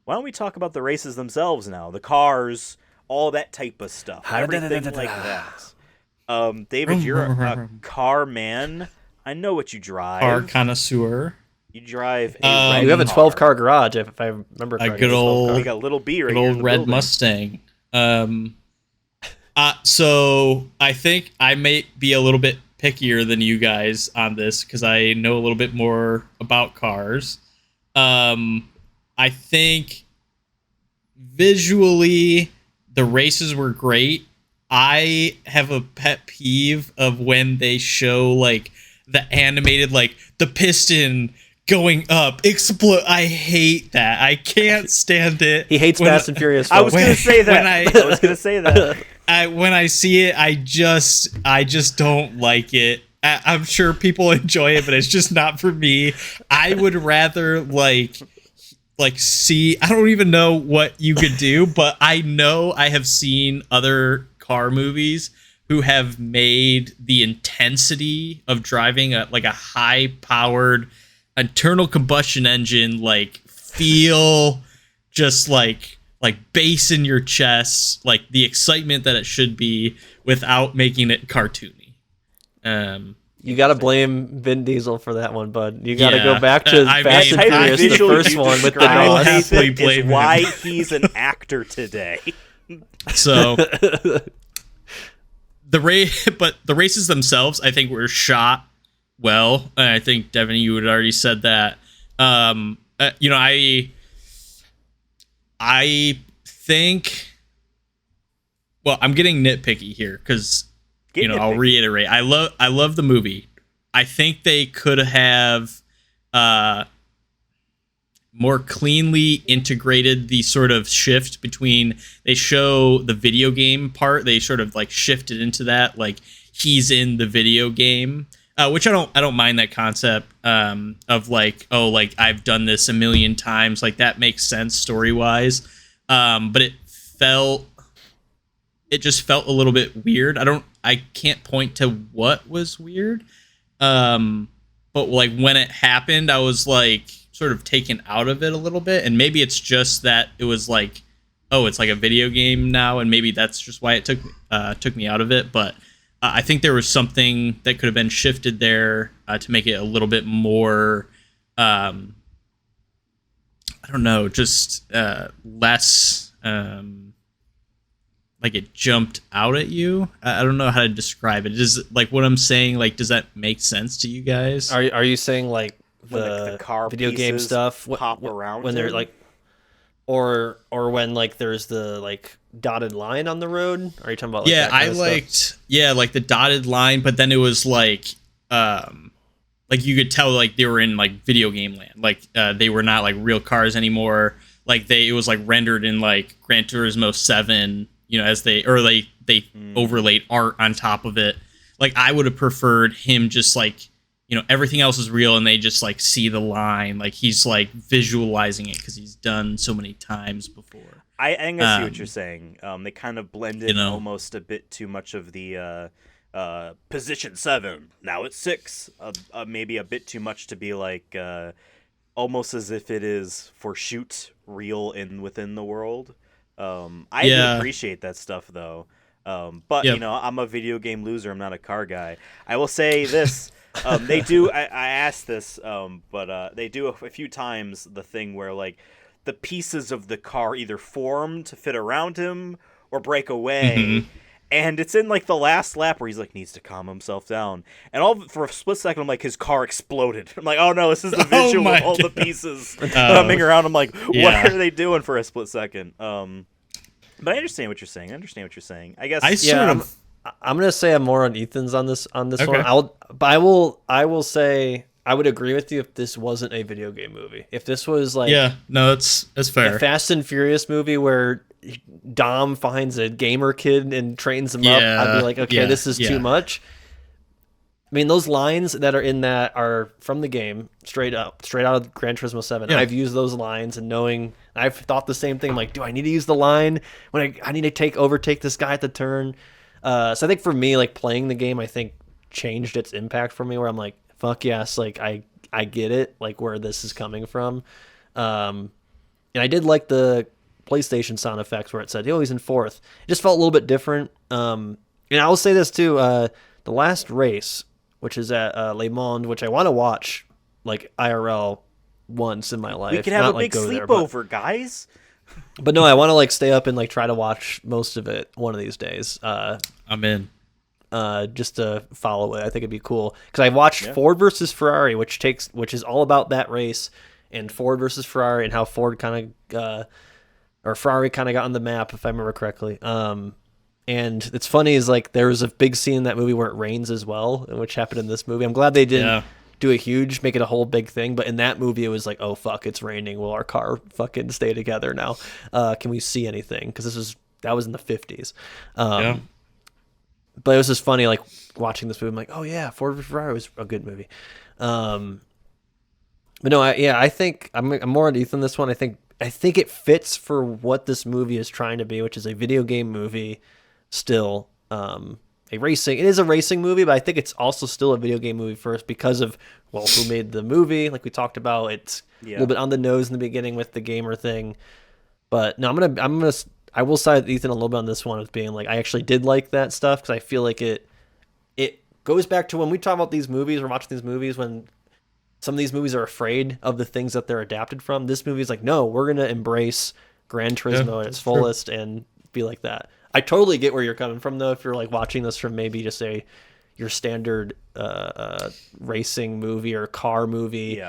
why don't we talk about the races themselves now? The cars, all that type of stuff. Everything like that. David, you're a car man. I know what you drive. Car connoisseur. You drive a you have a 12-car garage, if I remember correctly. A good old, we got a little B right good here. Old red building. Mustang. So I think I may be a little bit pickier than you guys on this because I know a little bit more about cars. I think visually the races were great. I have a pet peeve of when they show like the animated, like the piston going up, explode. I hate that. I can't stand it. He hates Fast and Furious. I was going to say that. I was going to say that. When I see it, I just don't like it. I'm sure people enjoy it, but it's just not for me. I would rather like see. I don't even know what you could do, but I know I have seen other car movies who have made the intensity of driving a high-powered internal combustion engine feel just like bass in your chest, like the excitement that it should be, without making it cartoony. You got to blame Vin Diesel for that one, bud. You got to go back to Fast and Furious, the first one with the NOS. Is why he's an actor today. So the races themselves, I think, were shot well. I think Devin, you had already said that. I think. Well, I'm getting nitpicky here because I'll reiterate. I love the movie. I think they could have more cleanly integrated the sort of shift between, they show the video game part, they sort of shifted into that, like he's in the video game, which I don't mind that concept of I've done this a million times, that makes sense story wise, but it just felt a little bit weird. I can't point to what was weird, but when it happened, I was sort of taken out of it a little bit, and maybe it's just that it was it's like a video game now, and maybe that's just why it took me out of it. But I think there was something that could have been shifted there to make it a little bit more, I don't know, just less it jumped out at you. I don't know how to describe it. Is what I'm saying, does that make sense to you guys? Are you saying the car video game stuff pop around when they're or when there's the dotted line on the road? Are you talking about I liked the dotted line, but then it was you could tell they were in video game land, they were not real cars anymore, it was rendered in Gran Turismo 7, as they overlaid art on top of it. I would have preferred him just everything else is real, and they just see the line, he's visualizing it because he's done so many times before. I see what you're saying. They kind of blended almost a bit too much of the position 7, now it's 6. Maybe a bit too much to be like almost as if it is for shoot real in within the world. I do Yeah. appreciate that stuff though. But Yep. I'm a video game loser. I'm not a car guy. I will say this. They do. I asked this, but they do a few times the thing where like the pieces of the car either form to fit around him or break away. Hmm. And it's in like the last lap where he's like needs to calm himself down, and all for a split second I'm like his car exploded. I'm like, oh no, this is the Oh visual my of all the God. pieces coming around. I'm like, what Yeah. are they doing for a split second? But I understand what you're saying. I guess I Yeah, sort I'm, of I'm gonna say I'm more on Ethan's on this one. okay. I will say I would agree with you if this wasn't a video game movie. If this was like Yeah, no, that's a fair. Fast and Furious movie where Dom finds a gamer kid and trains him up, I'd be Yeah, like, okay, yeah, this is too yeah. much. I mean, those lines that are in that are from the game, straight out of Gran Turismo 7. Yeah. I've used those lines and knowing, I've thought the same thing. I'm like, do I need to use the line when I need to overtake this guy at the turn? So I think for me, like playing the game, I think changed its impact for me. Where I'm like, fuck yes, like I get it, like where this is coming from. And I did like the PlayStation sound effects where it said, "Oh, he's in fourth." It just felt a little bit different. And I will say this too: the last race, which is at Le Mans, which I want to watch like IRL once in my life. we could have Not a like big go there, sleepover, guys. but no, I want to like stay up and like try to watch most of it one of these days. I'm in. Just to follow it, I think it'd be cool because I watched Ford versus Ferrari, which is all about that race and Ford versus Ferrari and how Ford kind of or Ferrari kind of got on the map, if I remember correctly. And it's funny is like there was a big scene in that movie where it rains as well, which happened in this movie. I'm glad they didn't Yeah. do make it a whole big thing, but in that movie it was like, oh fuck, it's raining. Will our car fucking stay together now? Can we see anything? Because that was in the 50s. Yeah. But it was just funny, like watching this movie. I'm like, oh yeah, Ford v Ferrari was a good movie. But no, I think I'm more on Ethan this one. I think it fits for what this movie is trying to be, which is a video game movie. Still, it is a racing movie, but I think it's also still a video game movie first because of who made the movie. Like we talked about, it's a little bit on the nose in the beginning with the gamer thing. But no, I will side with Ethan a little bit on this one as being like I actually did like that stuff because I feel like it goes back to when we talk about these movies, we're watching these movies when some of these movies are afraid of the things that they're adapted from. This movie is like, no, we're gonna embrace Gran Turismo at its fullest and be like that. I totally get where you're coming from though. If you're like watching this from maybe just your standard racing movie or car movie,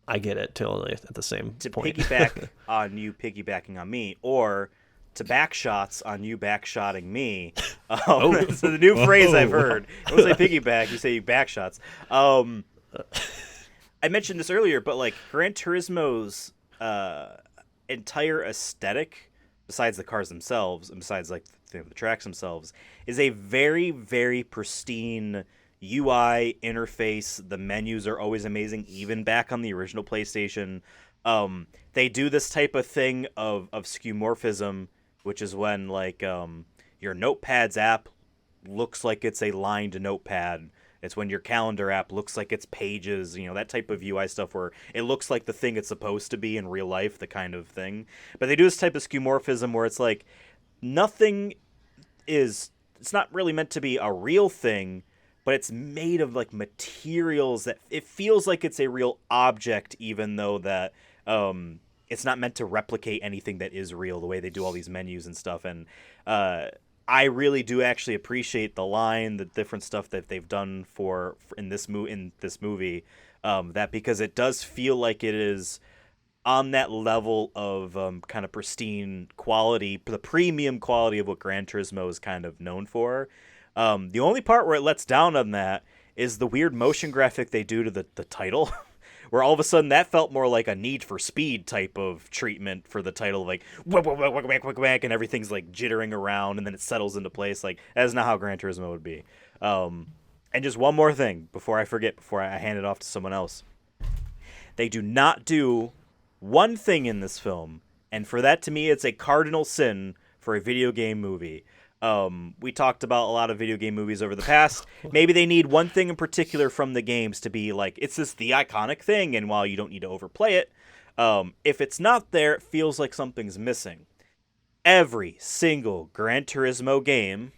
I get it totally at the same To point. piggyback on you piggybacking on me, or to back shots on you backshotting me. So the new phrase I've heard. You don't say piggyback, you say you backshots. I mentioned this earlier, but like Gran Turismo's entire aesthetic, besides the cars themselves, and besides like the tracks themselves, is a very, very pristine UI interface. The menus are always amazing, even back on the original PlayStation. They do this type of thing of skeuomorphism, which is when like your Notepad's app looks like it's a lined notepad. It's when your calendar app looks like it's pages, that type of UI stuff where it looks like the thing it's supposed to be in real life, the kind of thing. But they do this type of skeuomorphism where it's like nothing it's not really meant to be a real thing, but it's made of like materials that it feels like it's a real object, even though that it's not meant to replicate anything that is real, the way they do all these menus and stuff. And I really do actually appreciate the different stuff that they've done in this movie, that because it does feel like it is on that level of kind of pristine quality, the premium quality of what Gran Turismo is kind of known for. The only part where it lets down on that is the weird motion graphic they do to the title, where all of a sudden that felt more like a Need for Speed type of treatment for the title, like whack, whack, whack, whack, whack, whack, and everything's like jittering around, and then it settles into place. Like that is not how Gran Turismo would be. And just one more thing before I forget, before I hand it off to someone else. They do not do one thing in this film, and for that to me, it's a cardinal sin for a video game movie. We talked about a lot of video game movies over the past. Maybe they need one thing in particular from the games to be like, it's this the iconic thing, and while you don't need to overplay it, if it's not there, it feels like something's missing. Every single Gran Turismo game,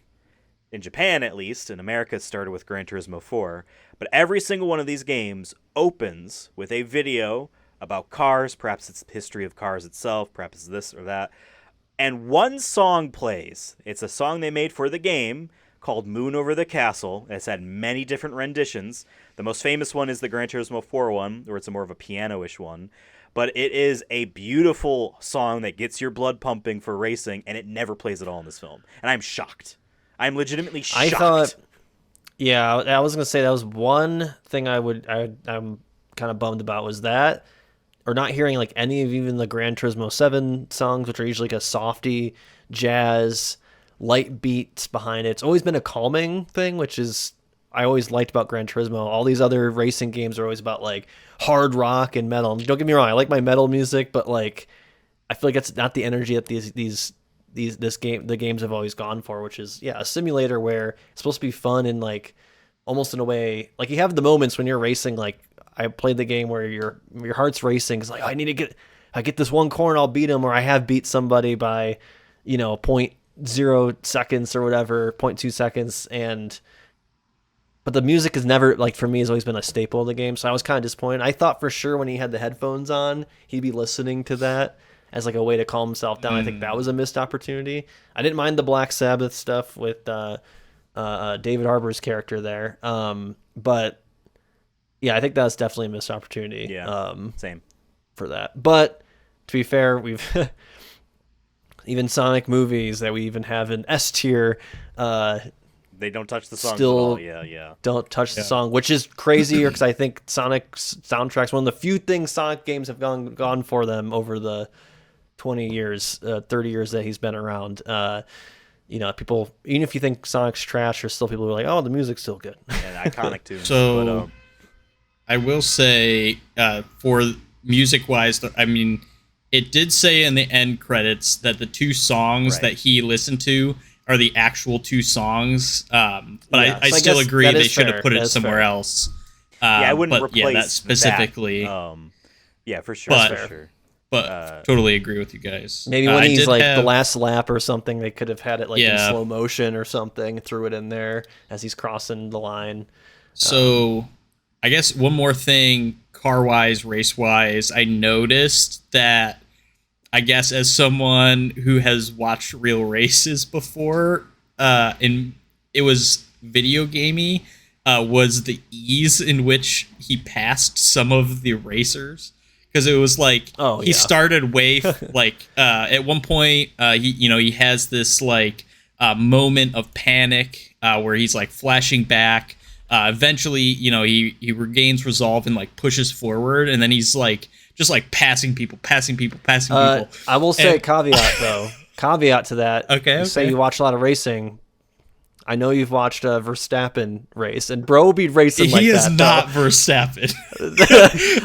in Japan at least, in America it started with Gran Turismo 4, but every single one of these games opens with a video about cars, perhaps it's the history of cars itself, perhaps it's this or that, and one song plays. It's a song they made for the game called Moon Over the Castle. It's had many different renditions. The most famous one is the Gran Turismo 4 one, where it's a more of a piano-ish one. But it is a beautiful song that gets your blood pumping for racing, and it never plays at all in this film. And I'm shocked. I'm legitimately shocked. I thought, yeah, I was gonna say that was one thing I'm kind of bummed about was that, or not hearing like any of even the Gran Turismo 7 songs, which are usually like a softy jazz, light beats behind it. It's always been a calming thing, which is I always liked about Gran Turismo. All these other racing games are always about like hard rock and metal. Don't get me wrong, I like my metal music, but like I feel like it's not the energy that the games have always gone for, which is a simulator where it's supposed to be fun and like almost in a way like you have the moments when you're racing. Like I played the game where your heart's racing. It's like, oh, I get this one corner, I'll beat him, or I have beat somebody by, point 0 seconds or whatever, 0.2 seconds, but the music is never, like, for me, has always been a staple of the game, so I was kind of disappointed. I thought for sure when he had the headphones on, he'd be listening to that as, like, a way to calm himself down. I think that was a missed opportunity. I didn't mind the Black Sabbath stuff with David Harbour's character there, but, yeah, I think that was definitely a missed opportunity. Yeah, same. For that. But, to be fair, we've... even Sonic movies that we even have in S tier, they don't touch the songs still at all. Yeah. Don't touch the song, which is crazy because I think Sonic's soundtrack's one of the few things Sonic games have gone for them over the 20 years, 30 years that he's been around. People, even if you think Sonic's trash, there's still people who are like, oh, the music's still good. And iconic too. So I will say, for music-wise, I mean, it did say in the end credits that the two songs that he listened to are the actual two songs. But I still agree they should have put it somewhere else. I wouldn't replace that specifically. Yeah, for sure. For sure. But totally agree with you guys. Maybe when he's like the last lap or something, they could have had it like in slow motion or something, threw it in there as he's crossing the line. So I guess one more thing, car-wise, race-wise, I noticed that, I guess as someone who has watched real races before, and it was video gamey, was the ease in which he passed some of the racers. Because it was like he started way at one point he has this like moment of panic where he's like flashing back. Eventually, he regains resolve and like pushes forward, and then he's like just like passing people. I will say a caveat though. Caveat to that. Okay. Say you watch a lot of racing. I know you've watched a Verstappen race, and bro be racing like that. He is not Verstappen.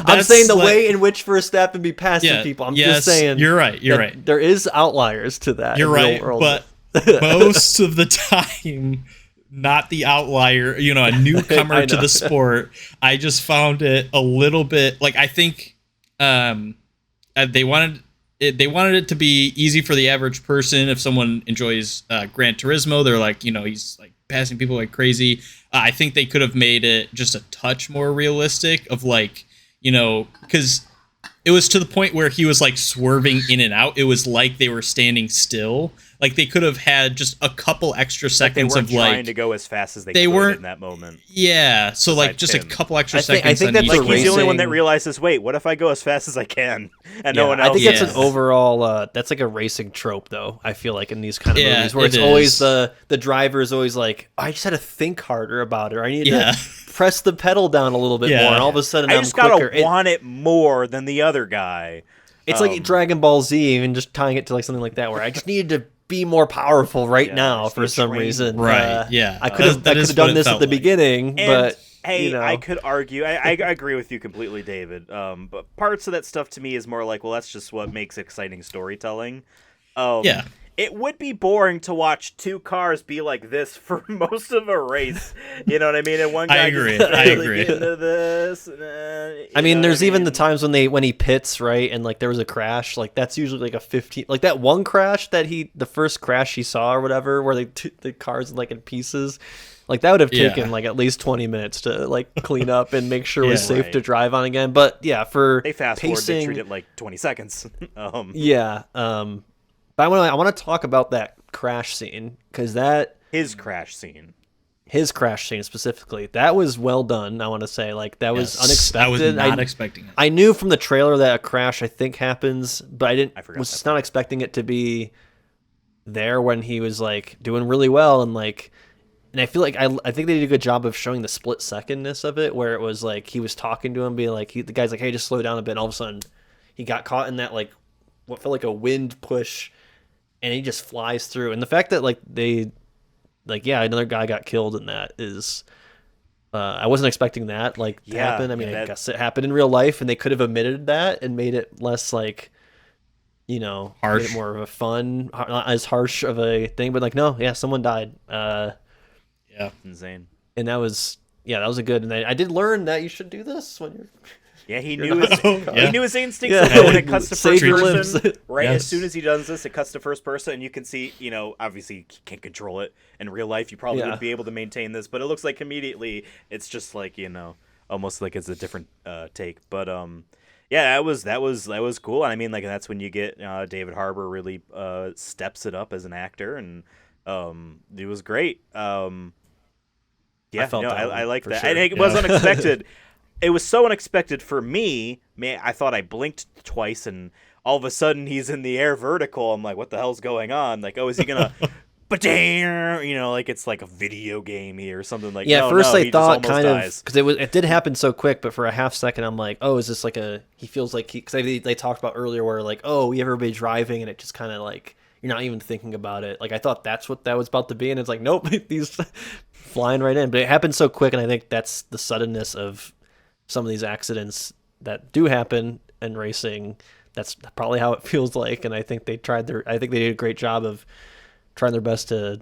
I'm saying the way in which Verstappen be passing people. I'm just saying. You're right. You're right. There is outliers to that. You're right, but most of the time, not the outlier. A newcomer to the sport. I just found it a little bit like I think they wanted it to be easy for the average person. If someone enjoys Gran Turismo, they're like, he's like passing people like crazy. I think they could have made it just a touch more realistic of like, because it was to the point where he was like swerving in and out. It was like they were standing still. Like they could have had just a couple extra seconds of like trying to go as fast as they could weren't in that moment. Yeah, so like just a couple extra seconds. I think that's like he's the only one that realizes, wait, what if I go as fast as I can and no one else? I think that's an overall. That's like a racing trope, though. I feel like in these kind of movies where it's always the driver is always like, I just had to think harder about it. Or I need to press the pedal down a little bit more, and all of a sudden I I'm just quicker. gotta want it more than the other guy. It's like Dragon Ball Z, even just tying it to like something like that, where I just needed to be more powerful now for some reason. Right? I could have done this at the beginning, but hey, I could argue. I agree with you completely, David. But parts of that stuff to me is more like, well, that's just what makes exciting storytelling. it would be boring to watch two cars be like this for most of a race. You know what I mean? And one guy agree. just I really agree. get into this. I mean, there's even the times when he pits, right, and like there was a crash. Like that's usually like a 15, like that one crash the first crash he saw or whatever, where the car's like in pieces. Like that would have taken like at least 20 minutes to like clean up and make sure it was safe to drive on again. But yeah, for they fast forward, pacing, they treat it like 20 seconds. Yeah. But I want to talk about that crash scene because his crash scene specifically, that was well done. I want to say like that was unexpected. I was not expecting it. I knew from the trailer that a crash I think happens, but I was not expecting it to be there when he was like doing really well and I feel like I think they did a good job of showing the split secondness of it where it was like he was talking to him being like the guy's like, hey, just slow down a bit, and all of a sudden he got caught in that like what felt like a wind push and he just flies through. And the fact that another guy got killed in that is I wasn't expecting that to happen. I mean, I guess it happened in real life and they could have omitted that and made it less harsh, made it more of a fun, not as harsh of a thing, but someone died. Yeah, insane. And that was a good. And I did learn that you should do this when you're. Yeah, he knew his instincts. Yeah. When it cuts to first person, right? Yes. As soon as he does this, it cuts to first person, and you can see, obviously you can't control it in real life. You probably would be able to maintain this, but it looks like immediately it's just like almost like it's a different take. But that was cool. And I mean, that's when you get David Harbour really steps it up as an actor, and it was great. I like that. Sure. I think it was unexpected. It was so unexpected for me. Man, I thought I blinked twice, and all of a sudden he's in the air vertical. I'm like, what the hell's going on? Like, oh, is he gonna? But like it's like a video game here or something like. Yeah, no, first no, I he thought just almost kind dies. of because it did happen so quick, but for a half second I'm like, oh, is this like he feels like because they talked about earlier where like, oh, you ever be driving and it just kind of like you're not even thinking about it. Like I thought that's what that was about to be, and it's like nope, he's flying right in. But it happened so quick, and I think that's the suddenness of some of these accidents that do happen in racing. That's probably how it feels like, and I think they did a great job of trying their best to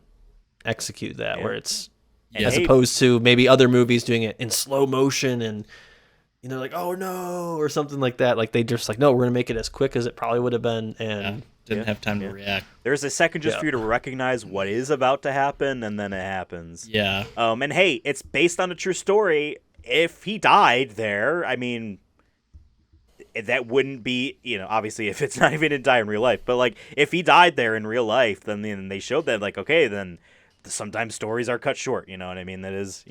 execute that, where it's as opposed to maybe other movies doing it in slow motion and like, oh no, or something like that. Like they just like, no, we're gonna make it as quick as it probably would have been, and didn't have time to react. There's a second just for you to recognize what is about to happen, and then it happens. Yeah. And hey, it's based on a true story. If he died there, I mean, that wouldn't be, obviously if it's not even to die in real life, but like if he died there in real life, then they showed that like, okay, then sometimes stories are cut short. You know what I mean? That is,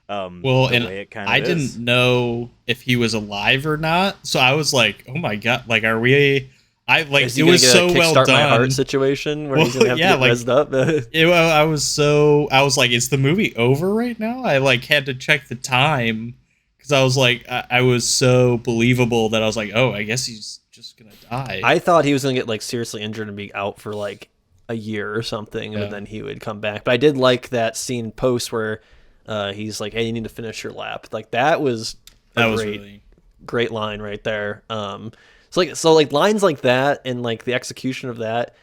well, and I didn't know if he was alive or not, so I was like, oh my god, like, are we? It was so well done. My heart situation where he's gonna have to get rezzed up. I was like, is the movie over right now? I had to check the time because I was like, I was so believable that I was like, oh, I guess he's just gonna die. I thought he was gonna get seriously injured and be out for like a year or something, and then he would come back. But I did like that scene post where he's like, hey, you need to finish your lap. Like that was great line right there. So lines like that and like the execution of that,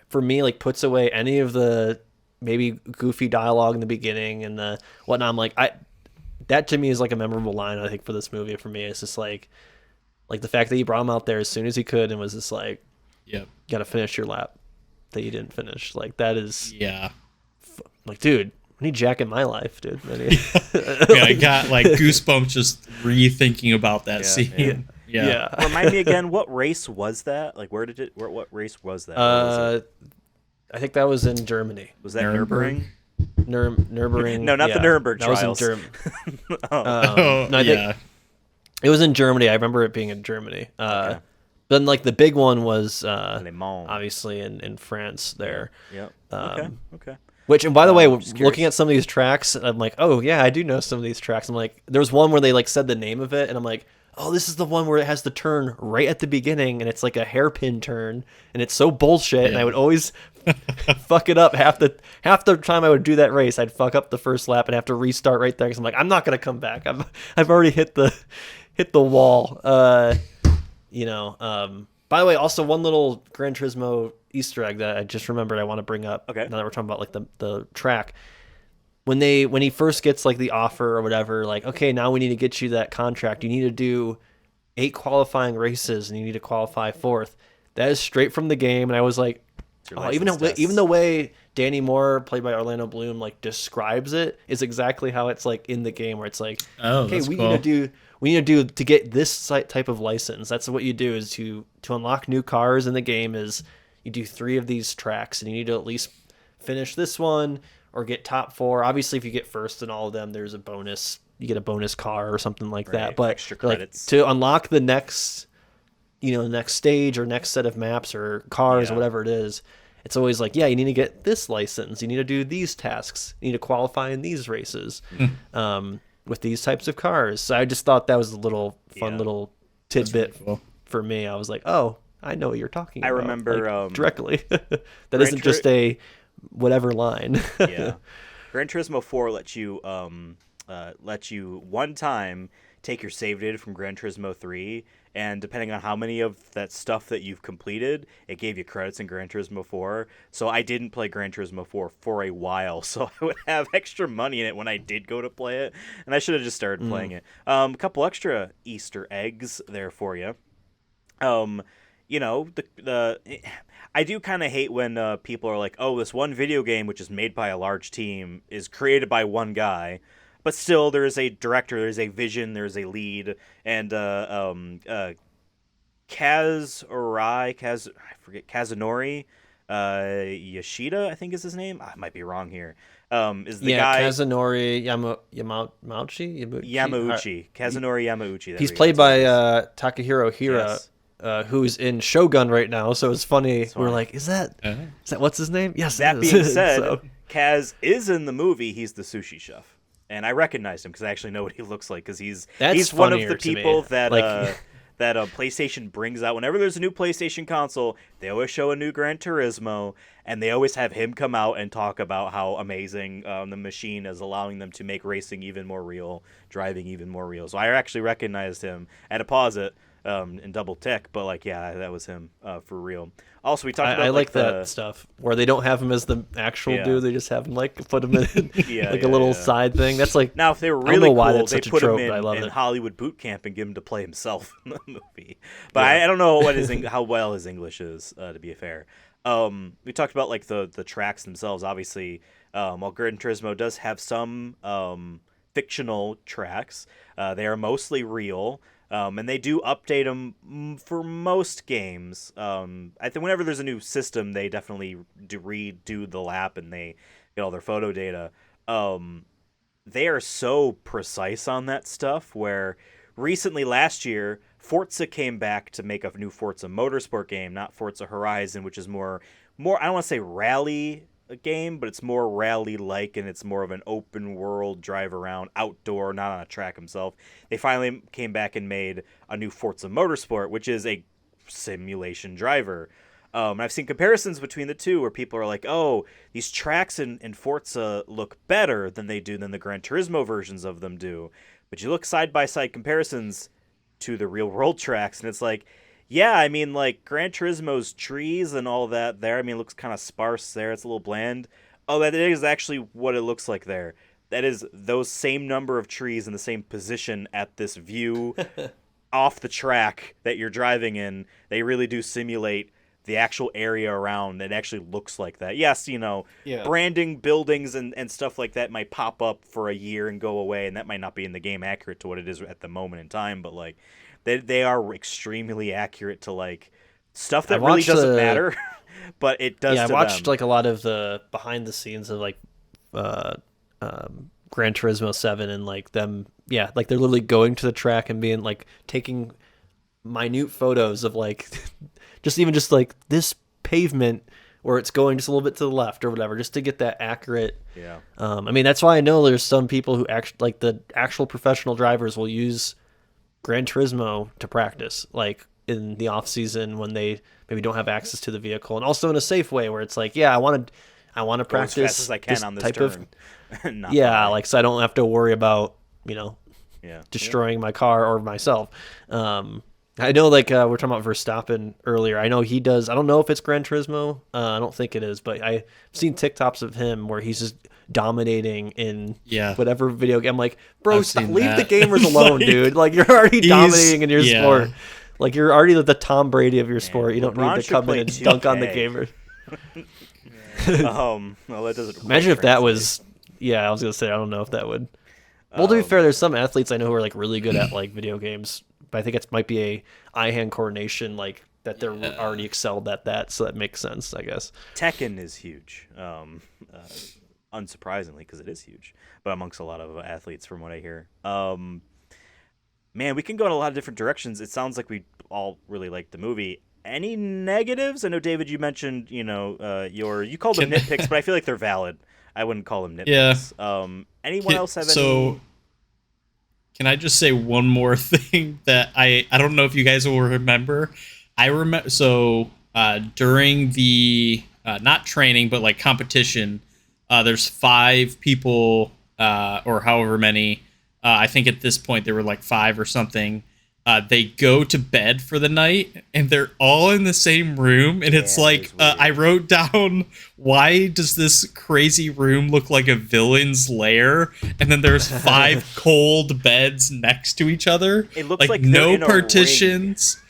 for me, like puts away any of the maybe goofy dialogue in the beginning and the whatnot. I'm like, that to me is like a memorable line. I think for this movie, for me, it's just like the fact that he brought him out there as soon as he could and was just like, yep, got to finish your lap that you didn't finish. Like that is like, dude, I need Jack in my life, dude. I got like goosebumps just rethinking about that scene. Yeah. Remind me again, what race was that? Like, what race was that? I think that was in Germany. Was that Nürburgring? Nürburgring. No, not the Nuremberg trials. That was in Germany. I think it was in Germany. I remember it being in Germany. Okay. Then, like, the big one was Le Mans. obviously in France there. Yep. Okay. Which, and by the way, looking at some of these tracks, I'm like, oh, yeah, I do know some of these tracks. I'm like, there was one where they, like, said the name of it, and I'm like, oh, this is the one where it has the turn right at the beginning, and it's like a hairpin turn, and it's so bullshit, and I would always fuck it up. Half the time I would do that race, I'd fuck up the first lap and have to restart right there, because I'm like, I'm not going to come back. I've already hit the wall. By the way, also one little Gran Turismo Easter egg that I just remembered I want to bring up. Okay. Now that we're talking about like the track, when he first gets like the offer or whatever, like, okay, now we need to get you that contract. You need to do 8 qualifying races and you need to qualify 4th. That is straight from the game, and I was like, oh, even the way Danny Moore, played by Orlando Bloom, like describes it is exactly how it's like in the game, where it's like, okay, that's cool. we need to do to get this type of license. That's what you do is to unlock new cars in the game is you do 3 of these tracks, and you need to at least finish this one or get top 4. Obviously, if you get first in all of them, there's a bonus. You get a bonus car or something like that. But extra credits to unlock the next, next stage or next set of maps or cars or whatever it is. It's always like, yeah, you need to get this license. You need to do these tasks. You need to qualify in these races with these types of cars. So I just thought that was a little fun little tidbit really cool. for me. I was like, oh, I know what you're talking about. I remember like, directly. That isn't just a whatever line. Yeah. Gran Turismo 4 lets you one time take your save data from Gran Turismo 3, and depending on how many of that stuff that you've completed, it gave you credits in Gran Turismo 4. So I didn't play Gran Turismo 4 for a while, so I would have extra money in it when I did go to play it, and I should have just started playing it. A couple extra Easter eggs there for you. I do kind of hate when people are like, oh, this one video game, which is made by a large team, is created by one guy. But still, there is a director, there's a vision, there's a lead, and Kazunori, Yoshida, I think is his name. I might be wrong here. Is the guy Kazunori Yamauchi? Kazunori Yamauchi. He's played by Takahiro Hira, who's in Shogun right now. So it's funny. We're like, is that what's his name? Yes. That being said, Kaz is in the movie. He's the sushi chef. And I recognized him because I actually know what he looks like, because he's one of the people that that PlayStation brings out. Whenever there's a new PlayStation console, they always show a new Gran Turismo, and they always have him come out and talk about how amazing the machine is, allowing them to make racing even more real, driving even more real. So I actually recognized him. I had to pause it and double tick, but like, yeah, that was him for real. Also, we talked about I like that stuff where they don't have him as the actual dude; they just have him like put him in a little side thing. That's like, now if they were really cool, they put him in Hollywood boot camp and give him to play himself in the movie. But I don't know how well his English is, to be fair. We talked about like the tracks themselves. Obviously, while Gran Turismo does have some fictional tracks, they are mostly real. And they do update them for most games. I think whenever there's a new system, they definitely redo the lap and they get all their photo data. They are so precise on that stuff, where recently last year, Forza came back to make a new Forza Motorsport game, not Forza Horizon, which is more I don't want to say rally game, but it's more rally-like, and it's more of an open world drive around outdoor, not on a track himself. They finally came back and made a new Forza Motorsport, which is a simulation driver. And I've seen comparisons between the two where people are like, oh, these tracks in Forza look better than the Gran Turismo versions of them do. But you look side-by-side comparisons to the real-world tracks, and it's like, yeah, I mean, like, Gran Turismo's trees and all that there, I mean, it looks kind of sparse there. It's a little bland. Oh, that is actually what it looks like there. That is those same number of trees in the same position at this view off the track that you're driving in. They really do simulate the actual area around. It actually looks like that. Yes, branding, buildings, and stuff like that might pop up for a year and go away, and that might not be in the game accurate to what it is at the moment in time, but, like, they are extremely accurate to like stuff that really doesn't matter, but it does. Yeah, I watched like a lot of the behind the scenes of like Gran Turismo 7 and like them. Yeah, like they're literally going to the track and being like taking minute photos of like just like this pavement where it's going just a little bit to the left or whatever, just to get that accurate. Yeah. I mean, that's why I know there's some people who actually like the actual professional drivers will use Gran Turismo to practice, like in the off season when they maybe don't have access to the vehicle, and also in a safe way where it's like, yeah, I want to practice as fast as I can on this turn. Like so I don't have to worry about destroying my car or myself. I know, like we're talking about Verstappen earlier. I know he does. I don't know if it's Gran Turismo. I don't think it is, but I've seen TikToks of him where he's just dominating in Yeah, whatever video game. I'm like, bro, I've stop, seen leave the that. gamers alone, Like, dude. Like you're already dominating in your yeah. sport. Like you're already the Tom Brady of your Man, sport. You don't need LeBron to should come in play and dunk on the 2K. gamers. Well, that doesn't. Imagine if that translate. was. Yeah, I was gonna say I don't know if that would. Well, to be fair, there's some athletes I know who are like really good at like video games, but I think it might be a eye-hand coordination like that they're already excelled at that, so that makes sense, I guess. Tekken is huge. Unsurprisingly, because it is huge, but amongst a lot of athletes, from what I hear. Man, we can go in a lot of different directions. It sounds like we all really like the movie. Any negatives? I know, David, you mentioned, you called them Can- nitpicks, but I feel like they're valid. I wouldn't call them Yeah. nitpicks. Anyone else have any? So, can I just say one more thing that I don't know if you guys will remember. I remember during the not training but like competition, there's 5 people or however many. I think at this point there were like 5 or something. They go to bed for the night and they're all in the same room, and it's Yeah, like it was weird. I wrote down, why does this crazy room look like a villain's lair? And then there's 5 cold beds next to each other. It looks like no they're in a partitions.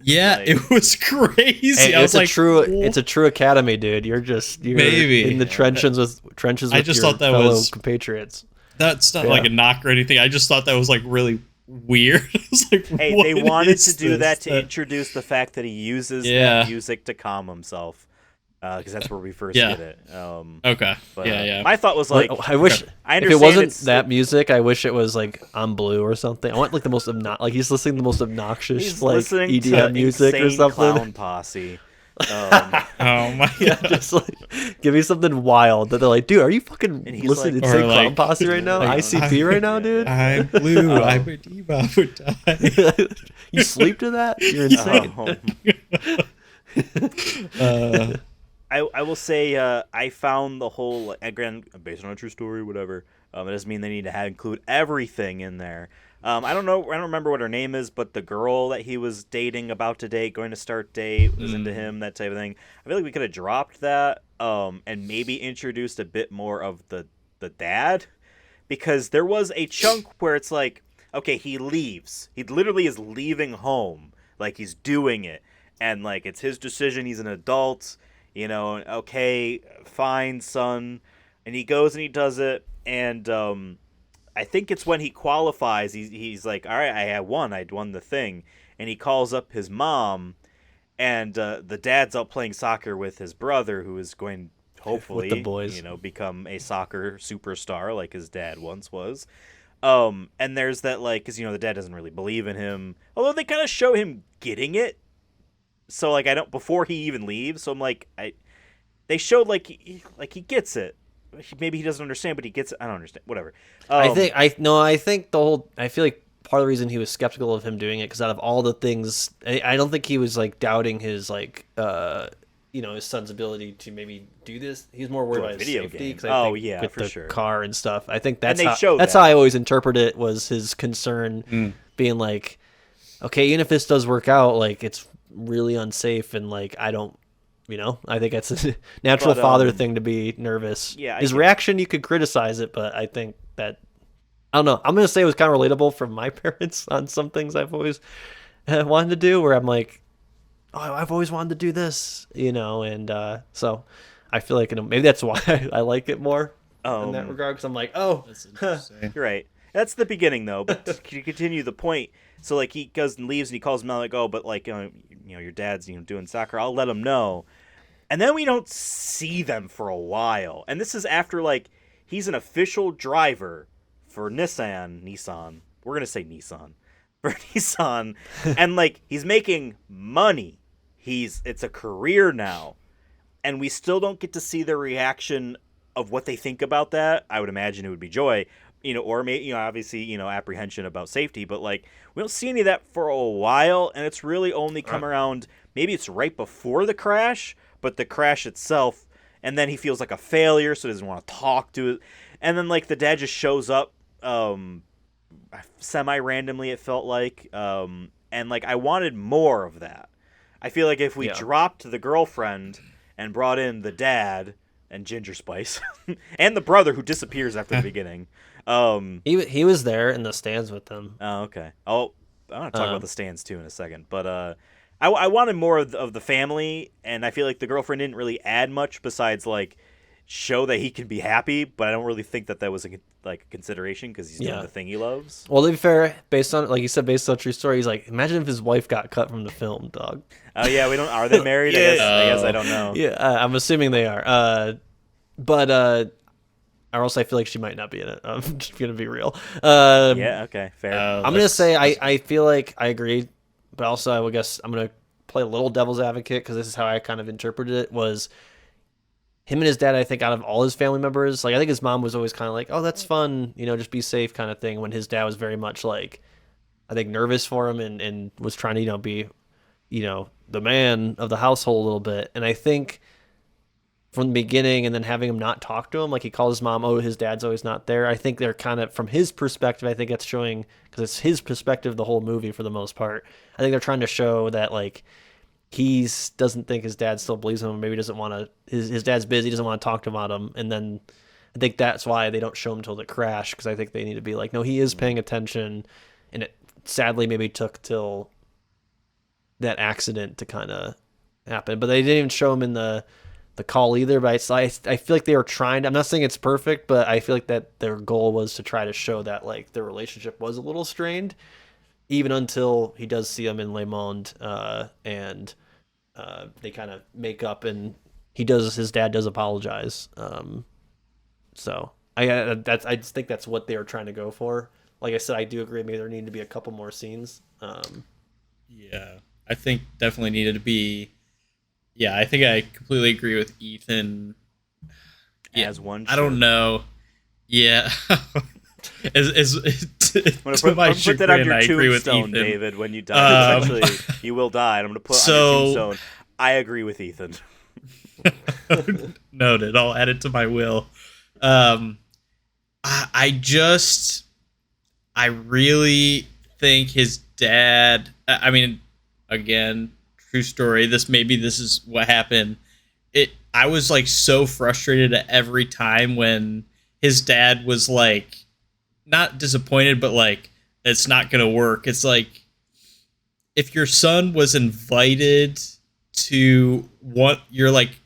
Yeah, Like- it was crazy. Hey, I was like, it's a true academy, dude. You're Maybe. in the trenches with I just your thought that fellow was- compatriots. that's not Yeah. like a knock or anything. I just thought that was like really weird. I was like, Hey, what they wanted is to do this? that to introduce the fact that he uses Yeah. that music to calm himself, because that's where we first Yeah. get it. Okay. But, yeah. My thought was like, I wish I if it understand wasn't it's- that music, I wish it was like on Blue or something. I want like the most like he's listening to the most obnoxious he's like listening EDM to music or Insane something. Clown Posse. Oh my Yeah, god. just like give me something wild that they're like, dude, are you fucking And he's listening like- to Insane Or Clown like- Posse right now? like, ICP right now, dude? I'm blue. Oh. I'm a diva. Would die. You sleep to that? You're insane. I will say I found the whole based on a true story, whatever. It doesn't mean they need to include everything in there. I don't know. I don't remember what her name is, but the girl that he was dating, about to date, going to start date, was into him, that type of thing. I feel like we could have dropped that and maybe introduced a bit more of the dad, because there was a chunk where it's like, okay, he leaves. He literally is leaving home, like he's doing it, and like it's his decision. He's an adult, Okay, fine, son, and he goes and he does it, and I think it's when he qualifies. He's like, all right, I'd won the thing, and he calls up his mom, and the dad's out playing soccer with his brother, who is going hopefully the boys. become a soccer superstar like his dad once was. And there's that, like, because the dad doesn't really believe in him, although they kind of show him getting it. So like I don't before he even leaves. So I'm like they showed like he gets it. Maybe he doesn't understand, but he gets it. I don't understand. Whatever. I think the whole. I feel like part of the reason he was skeptical of him doing it, because out of all the things, I don't think he was like doubting his like his son's ability to maybe do this. He's more worried To a about his video safety. game. 'Cause I think Yeah, with for the sure. car and stuff. I think that's they how showed that's that. how I always interpret it, was his concern being like, okay, even if this does work out, like it's really unsafe, and like I don't. I think that's a natural But, father thing to be nervous. Yeah, I his get it. reaction, you could criticize it, but I think that I don't know. I'm gonna say it was kind of relatable from my parents on some things I've always wanted to do, where I'm like, oh, I've always wanted to do this, and so I feel like maybe that's why I like it more in that regard, because I'm like, oh, That's interesting. You're right. That's the beginning, though. But to continue the point, so like he goes and leaves, and he calls him out like, "Oh, but like your dad's doing soccer. I'll let him know." And then we don't see them for a while. And this is after like he's an official driver for Nissan. We're gonna say Nissan for Nissan, and like he's making money. It's a career now, and we still don't get to see their reaction of what they think about that. I would imagine it would be joy, or maybe, obviously, apprehension about safety, but like we don't see any of that for a while, and it's really only come around. Maybe it's right before the crash, but the crash itself, and then he feels like a failure, so he doesn't want to talk to it, and then like the dad just shows up, semi randomly. It felt like, and like I wanted more of that. I feel like if we dropped the girlfriend and brought in the dad and Ginger Spice and the brother who disappears after the beginning. He was there in the stands with them. Oh, okay. Oh, I want to talk about the stands too in a second, but I wanted more of the family, and I feel like the girlfriend didn't really add much besides like show that he can be happy, but I don't really think that was a consideration because he's doing the thing he loves. Well, to be fair, based on like you said, based on a true story, he's like, imagine if his wife got cut from the film, dog. Oh yeah, we don't. Are they married? I guess I don't know. Yeah, I'm assuming they are. But or else I feel like she might not be in it. I'm just gonna be real. Yeah. Okay. Fair. I'm gonna say I feel like I agree, but also I guess I'm gonna play a little devil's advocate because this is how I kind of interpreted it. Was him and his dad, I think, out of all his family members, like I think his mom was always kind of like, oh, that's fun, just be safe kind of thing, when his dad was very much like, I think, nervous for him and was trying to, be, the man of the household a little bit. And I think from the beginning and then having him not talk to him, like he calls his mom, oh, his dad's always not there. I think they're kind of, from his perspective, I think that's showing, because it's his perspective the whole movie for the most part. I think they're trying to show that, like, he doesn't think his dad still believes him, or maybe doesn't want to. His dad's busy, doesn't want to talk to him about him, and then I think that's why they don't show him till the crash, because I think they need to be like, no, he is paying attention, and it sadly maybe took till that accident to kind of happen, but they didn't even show him in the call either. But I feel like they were trying to, I'm not saying it's perfect, but I feel like that their goal was to try to show that like their relationship was a little strained, even until he does see him in Le Monde, and they kind of make up, and his dad does apologize. So I just think that's what they were trying to go for. Like I said, I do agree. Maybe there need to be a couple more scenes. Yeah, I think definitely needed to be. Yeah, I think I completely agree with Ethan. As one, I don't know. Yeah. I'm gonna put that on your tombstone, David. When you die, actually, you will die. And I'm gonna put on your tombstone. I agree with Ethan. Noted. I'll add it to my will. I really think his dad. I mean, again, true story. This is what happened. I was like so frustrated at every time when his dad was like, not disappointed, but like, it's not gonna work. It's like, if your son was invited to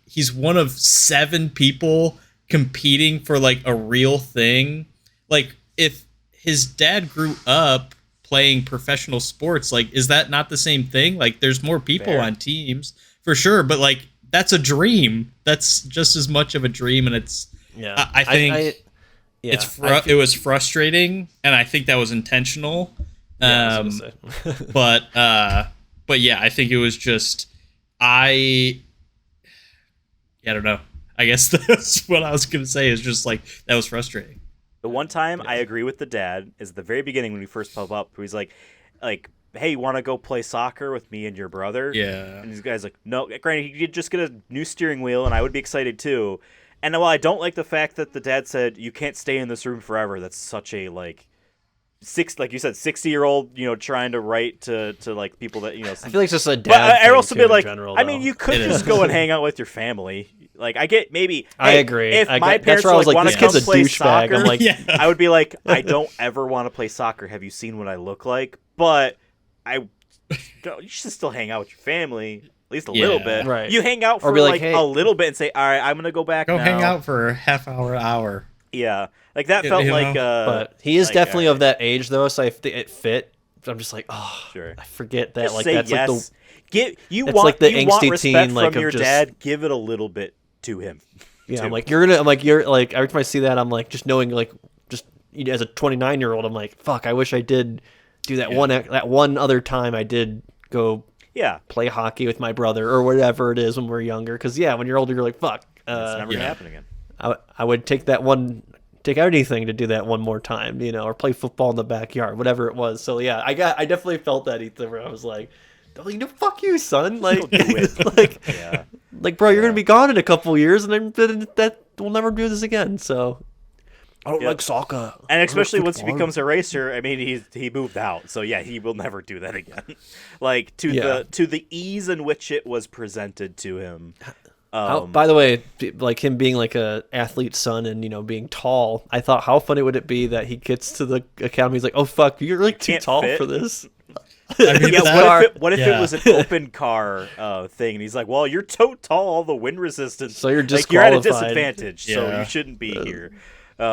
he's one of 7 people competing for like a real thing. Like, if his dad grew up playing professional sports, like, is that not the same thing? Like, there's more people on teams for sure, but like, that's a dream. That's just as much of a dream, and it's. Yeah, I think it was frustrating, and I think that was intentional. Yeah, but yeah, I think it was just I don't know. I guess that's what I was gonna say. Is just like, that was frustrating. The one time I agree with the dad is at the very beginning when we first pop up. Where he's like, hey, you want to go play soccer with me and your brother? Yeah. And these guys like, no. Granted, you could just get a new steering wheel, and I would be excited too. And while I don't like the fact that the dad said you can't stay in this room forever, that's such a like you said, 60-year-old, trying to write to like people that I feel like it's just a dad. But I also be like, general, I mean, you could just go and hang out with your family. Like, I get maybe. I agree. If my parents like, want to come play soccer, I'm like, I would be like, I don't ever want to play soccer. Have you seen what I look like? But you should still hang out with your family. At least a little bit. Right. You hang out for like a little bit and say, all right, I'm going to go back now. Hang out for a half hour. Yeah. Like, that felt like... but he is definitely of that age, though, so it fit. I'm just like, oh, sure. I forget that. Just like, say that's yes. You want respect teen, from your dad, give it a little bit to him. Yeah, too. I'm like, every time I see that, I'm like, just knowing, like, just as a 29-year-old, I'm like, fuck, I wish I did do that one other time I did go... Yeah, play hockey with my brother or whatever it is when we're younger. Because when you're older, you're like, fuck, it's never gonna happen again. I would take anything to do that one more time, or play football in the backyard, whatever it was. So yeah, I definitely felt that, Ethan, where I was like, fuck you, son. Like, like, bro, you're gonna be gone in a couple years, and then that we'll never do this again. So I don't Yep. like soccer. And I especially like once he football. becomes a racer, I mean, he moved out, so yeah, he will never do that again. Like Yeah. to the ease in which it was presented to him. By the way, like him being like a athlete's son and being tall, I thought how funny would it be that he gets to the academy, he's like, oh fuck, you're like too Can't tall fit. for this. I mean, Yeah, that- what if it was an open car thing, and he's like, well, you're so tall, all the wind resistance, So you're like you're at a disqualified. disadvantage, so Yeah. you shouldn't be here. we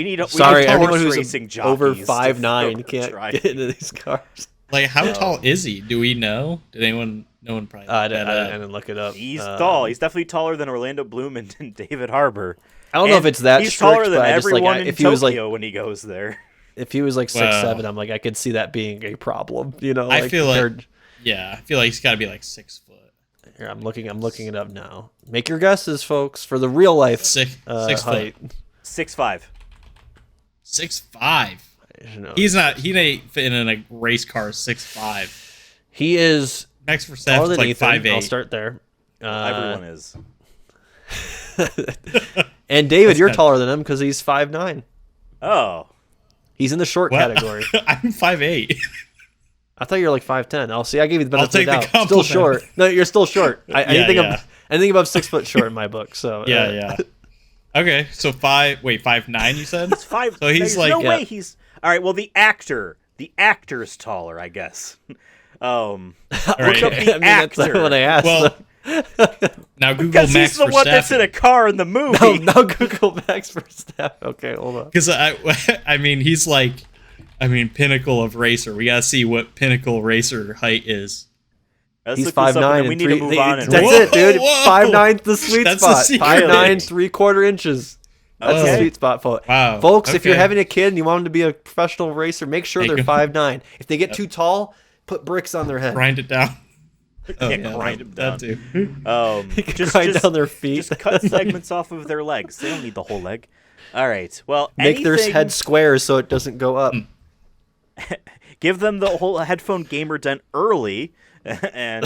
We Sorry, need everyone horse who's racing over jockeys 5'9" to can't try. get into these cars. like, how tall is he? Do we know? Did anyone? No one probably. I looked that up. didn't look it up. He's tall. He's definitely taller than Orlando Bloom and David Harbour. I don't know if And it's that he's strict, taller than but I just, like, everyone in if he was like Tokyo when he goes there. if he was like Wow. 6'7", I'm like I could see that being a problem. I like, feel like- compared- Yeah, I feel like he's got to be like 6 foot. Here, I'm looking it up now. Make your guesses, folks, for the real life Six height. foot. 6'5". 6'5". You know, He's not. He ain't fitting in a race car. 6'5". he is Max taller Verstappen's than like Ethan. 5'8". I'll start there. Everyone is. And David, you're not- taller than him because he's 5'9". Oh. He's in the short What? category. I'm 5'8". I thought you were like 5'10". I'll see. I gave you the I'll benefit of take the the doubt. Still compliment. short. No, you're still short. Anything, yeah. anything above 6 foot short in my book. So Yeah, yeah. Okay, so 5'9", you said? It's 5. So he's There's like- no Yeah. way he's. All right, well, the actor's taller, I guess. All Look right. up the that's not actor. what I asked. Well, now Google Because Max he's the one that's in a car in the movie. no, now Google Max Verstappen. Okay, hold on. Because I mean, he's like, pinnacle of racer. We gotta see what pinnacle racer height is. Let's He's look this up, and 5'9" then and we need three. to move on. And That's Whoa, it, dude. whoa. 5'9" the sweet That's the spot. secret. 5'9", 3/4 inches. That's Okay. the sweet spot for it. Wow, Folks, if you're okay. having a kid and you want them to be a professional racer, make sure Make they're them- 5'9". If they get too tall, put bricks on their head. Grind it down. grind him down. That too. Grind down their feet. Just cut segments off of their legs. They don't need the whole leg. All right. Well, Make their anything- head square so it doesn't go up. give them the whole headphone gamer dent early, and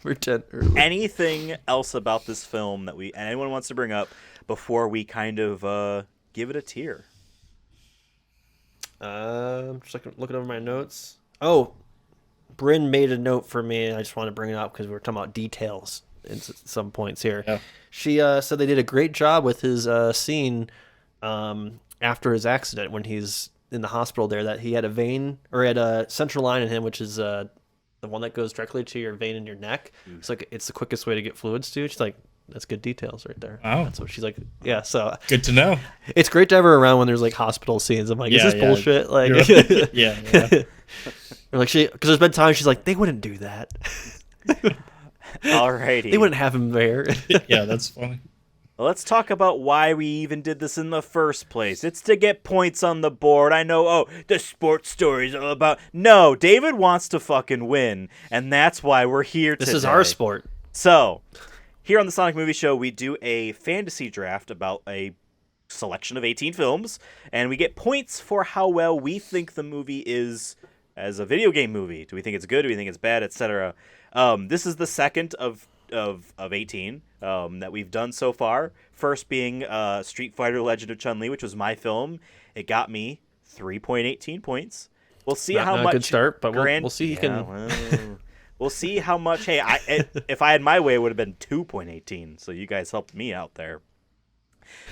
Pretend early. anything else about this film that anyone wants to bring up before we kind of give it a tier. I'm just looking over my notes. Oh, Bryn made a note for me, and I just want to bring it up because we were talking about details in some points here. Yeah. She said they did a great job with his scene after his accident when he's in the hospital there, that he had a vein or had a central line in him, which is the one that goes directly to your vein in your neck. It's like it's the quickest way to get fluids to. She's like, that's good details right there. Wow. That's what she's like. Yeah, so Good to know. it's great to have her around when there's like hospital scenes. I'm like, Yeah, is this yeah. bullshit? Like, Yeah. or like because there's been times she's like, they wouldn't do that. Alrighty. They wouldn't have him there. Yeah, that's funny. Well, let's talk about why we even did this in the first place. It's to get points on the board. I know, the sports story's all about... No, David wants to fucking win, and that's why we're here This today. is our sport. So, here on the Sonic Movie Show, we do a fantasy draft about a selection of 18 films, and we get points for how well we think the movie is as a video game movie. Do we think it's good? Do we think it's bad? Etc. This is the second of 18 that we've done so far. First being Street Fighter: Legend of Chun-Li, which was my film. It got me 3.18 points. We'll see how Not much. a good start, but we'll see. You can. Well, we'll see how much. Hey, if I had my way, it would have been 2.18. So you guys helped me out there.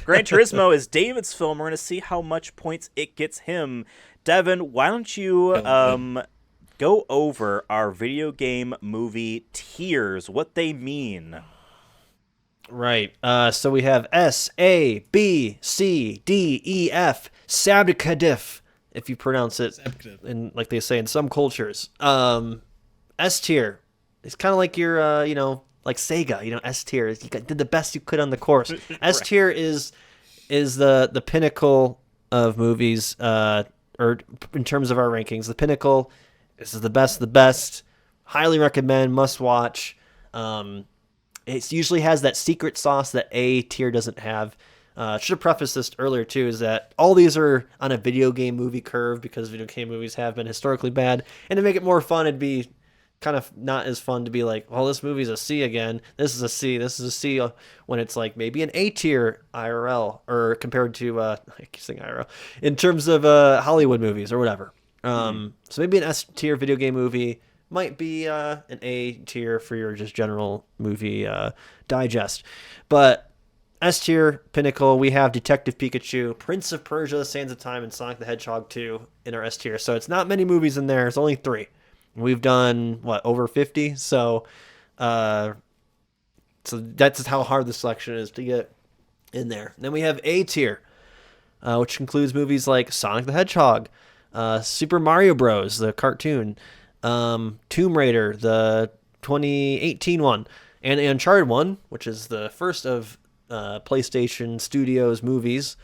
Gran Turismo is David's film. We're going to see how much points it gets him. Devin, why don't you go over our video game movie tiers, what they mean? Right. So we have S, A, B, C, D, E, F, Sabdikadif, if you pronounce it, in like they say in some cultures. S tier. It's kind of like your, like Sega. S tier. You did the best you could on the course. S tier is the pinnacle of movies, or in terms of our rankings, the pinnacle. This is the best of the best. Highly recommend. Must watch. It usually has that secret sauce that A tier doesn't have. Should have prefaced this earlier too, is that all these are on a video game movie curve because video game movies have been historically bad. And to make it more fun, it'd be kind of not as fun to be like, well, this movie's a C again. This is a C. This is a C, when it's like maybe an A tier IRL, or compared to I keep saying IRL in terms of Hollywood movies or whatever. So maybe an S tier video game movie might be an A tier for your just general movie digest, but S tier pinnacle, we have Detective Pikachu, Prince of Persia: Sands of Time, and Sonic the Hedgehog 2 in our S tier. So it's not many movies in there. It's only 3. We've done over 50. So that's how hard the selection is to get in there. And then we have A tier, which includes movies like Sonic the Hedgehog, Super Mario Bros. The cartoon, Tomb Raider, the 2018 one, and the Uncharted one, which is the first of PlayStation Studios movies.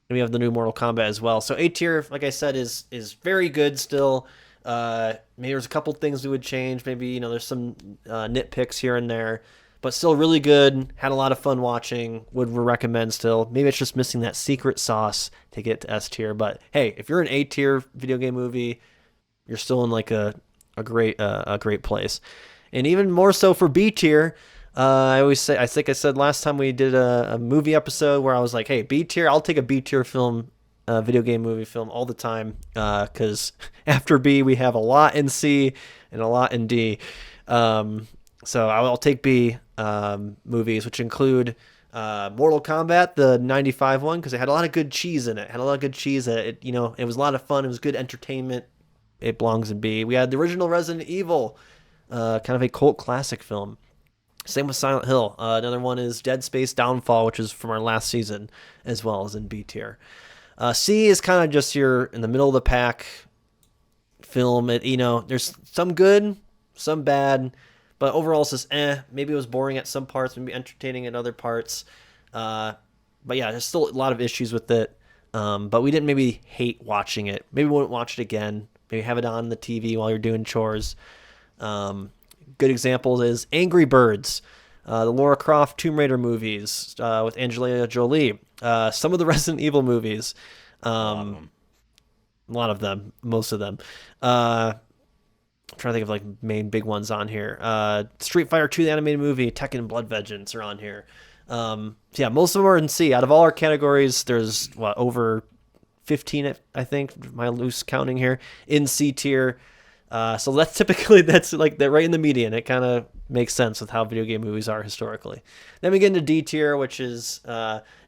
And we have the new Mortal Kombat as well. So A tier, like I said, is very good still. Maybe there's a couple things we would change. Maybe, there's some nitpicks here and there, but still really good. Had a lot of fun watching. Would recommend still. Maybe it's just missing that secret sauce to get to S tier. But hey, if you're an A tier video game movie, you're still in like a great place. And even more so for B tier. I always say, I think I said last time we did a movie episode where I was like, hey, B tier, I'll take a B tier film, video game movie film all the time, because after B we have a lot in C and a lot in D. So I'll take B movies, which include Mortal Kombat, the 95 one, because it had a lot of good cheese in it. It was a lot of fun. It was good entertainment. It belongs in B. We had the original Resident Evil, kind of a cult classic film. Same with Silent Hill. Another one is Dead Space Downfall, which is from our last season, as well as in B tier. C is kind of just your in the middle of the pack film. There's some good, some bad, but overall it's just maybe it was boring at some parts, maybe entertaining at other parts. But yeah, there's still a lot of issues with it. But we didn't maybe hate watching it. Maybe we wouldn't watch it again. Maybe have it on the TV while you're doing chores. Good example is Angry Birds, the Lara Croft Tomb Raider movies with Angelina Jolie, some of the Resident Evil movies, a lot of them, most of them. I'm trying to think of like main big ones on here. Street Fighter 2, the animated movie, Tekken Blood Vengeance are on here. Yeah, most of them are in C. Out of all our categories, there's over 15, I think, my loose counting here, in C tier. So that's like that right in the median. It kind of makes sense with how video game movies are historically. Then we get into D tier, which is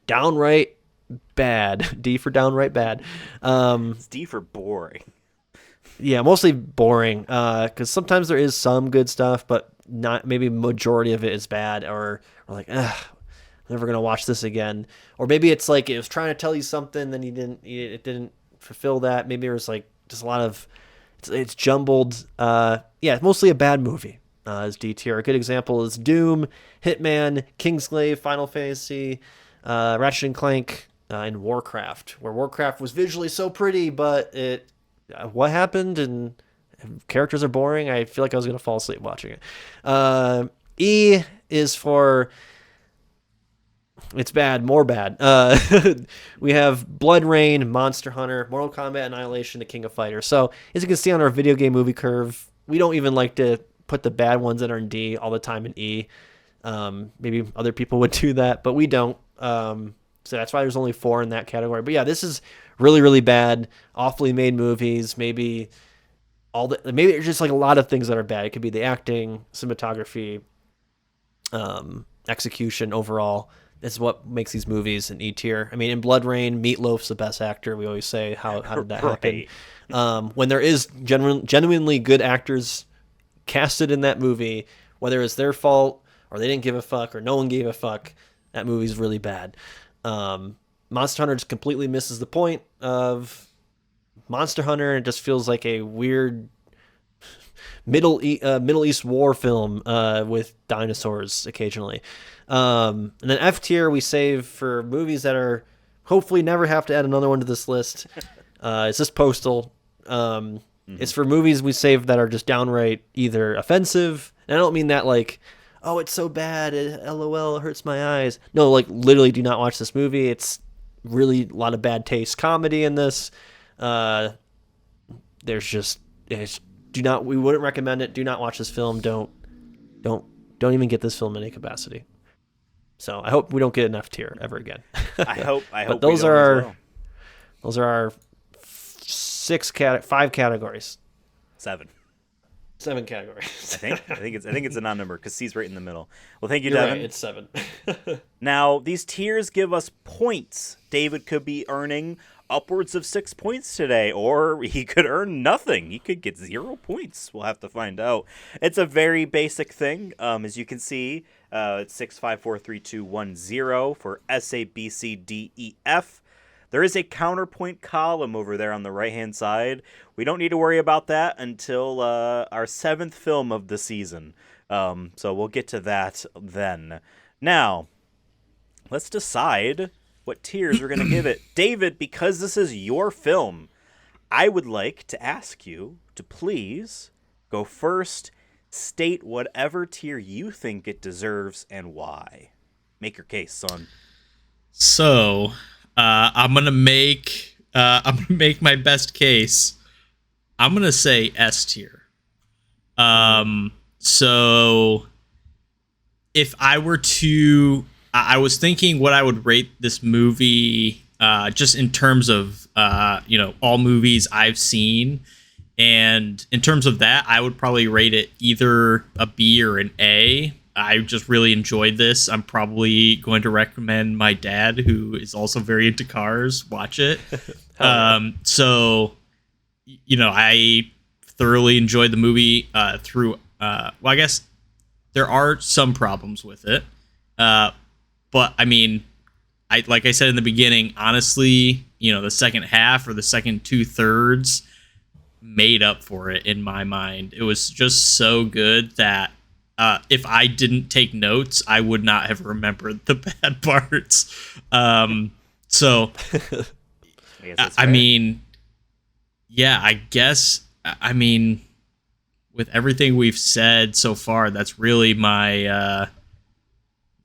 downright bad. D for downright bad. It's D for boring. Yeah, mostly boring. Because sometimes there is some good stuff, but not maybe majority of it is bad, or like, I'm never gonna watch this again. Or maybe it's like it was trying to tell you something, then it didn't fulfill that. Maybe there was like just a lot of it's jumbled. Yeah, mostly a bad movie. Is D tier. A good example is Doom, Hitman, Kingsglaive, Final Fantasy, Ratchet and Clank, and Warcraft. Where Warcraft was visually so pretty, but what happened and characters are boring. I feel like I was gonna fall asleep watching it. E is for it's bad, more bad. We have Blood Rain, Monster Hunter, Mortal Kombat Annihilation, The King of Fighters. So as you can see on our video game movie curve, we don't even like to put the bad ones that are in D all the time in E. Maybe other people would do that, but we don't. So that's why there's only 4 in that category. But yeah, this is really, really bad, awfully made movies. Maybe it's just like a lot of things that are bad. It could be the acting, cinematography, execution overall. Is what makes these movies an E tier. I mean, in Blood Rain, Meatloaf's the best actor. We always say, how did that happen? When there is genuinely good actors casted in that movie, whether it's their fault or they didn't give a fuck or no one gave a fuck, that movie's really bad. Monster Hunter just completely misses the point of Monster Hunter. It just feels like a weird Middle East war film with dinosaurs occasionally. And then F tier we save for movies that are hopefully never have to add another one to this list. It's just Postal. It's for movies we save that are just downright either offensive. And I don't mean that like, oh, it's so bad, LOL, it hurts my eyes. No, like literally do not watch this movie. It's really a lot of bad taste comedy in this. There's just it's We wouldn't recommend it. Do not watch this film. Don't even get this film in any capacity. So I hope we don't get an F tier ever again. I hope. But those are as well. Those are our 5 categories. 7 categories. I think it's a non-number because C's right in the middle. Well, thank you, You're Devin. right, it's 7. Now, these tiers give us points. David could be earning upwards of 6 points today, or he could earn nothing. He could get 0 points. We'll have to find out. It's a very basic thing. As you can see, it's 6, 5, 4, 3, 2, 1, 0 for S, A, B, C, D, E, F. There is a counterpoint column over there on the right-hand side. We don't need to worry about that until our 7th film of the season. So we'll get to that then. Now, let's decide what tiers we're going to give it. David, because this is your film, I would like to ask you to please go first. State whatever tier you think it deserves and why. Make your case, son. So, I'm gonna make my best case. I'm gonna say S tier. So if I were to, I was thinking what I would rate this movie, just in terms of all movies I've seen, and in terms of that, I would probably rate it either a B or an A. I just really enjoyed this. I'm probably going to recommend my dad, who is also very into cars, watch it. So, I thoroughly enjoyed the movie through. Well, I guess there are some problems with it, but I mean, like I said in the beginning, honestly, the second half or the second 2/3 made up for it in my mind. It was just so good that if I didn't take notes, I would not have remembered the bad parts. So, I mean, yeah, I guess, I mean, with everything we've said so far, that's really my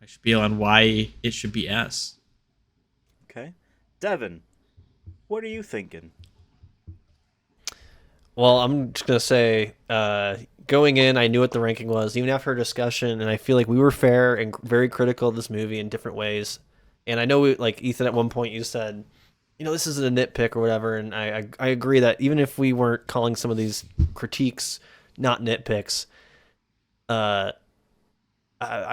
spiel on why it should be S. Okay. Devin, what are you thinking? Well, I'm just going to say, going in, I knew what the ranking was, even after our discussion, and I feel like we were fair and very critical of this movie in different ways. And I know, like Ethan, at one point you said, this isn't a nitpick or whatever, and I agree that even if we weren't calling some of these critiques not nitpicks, I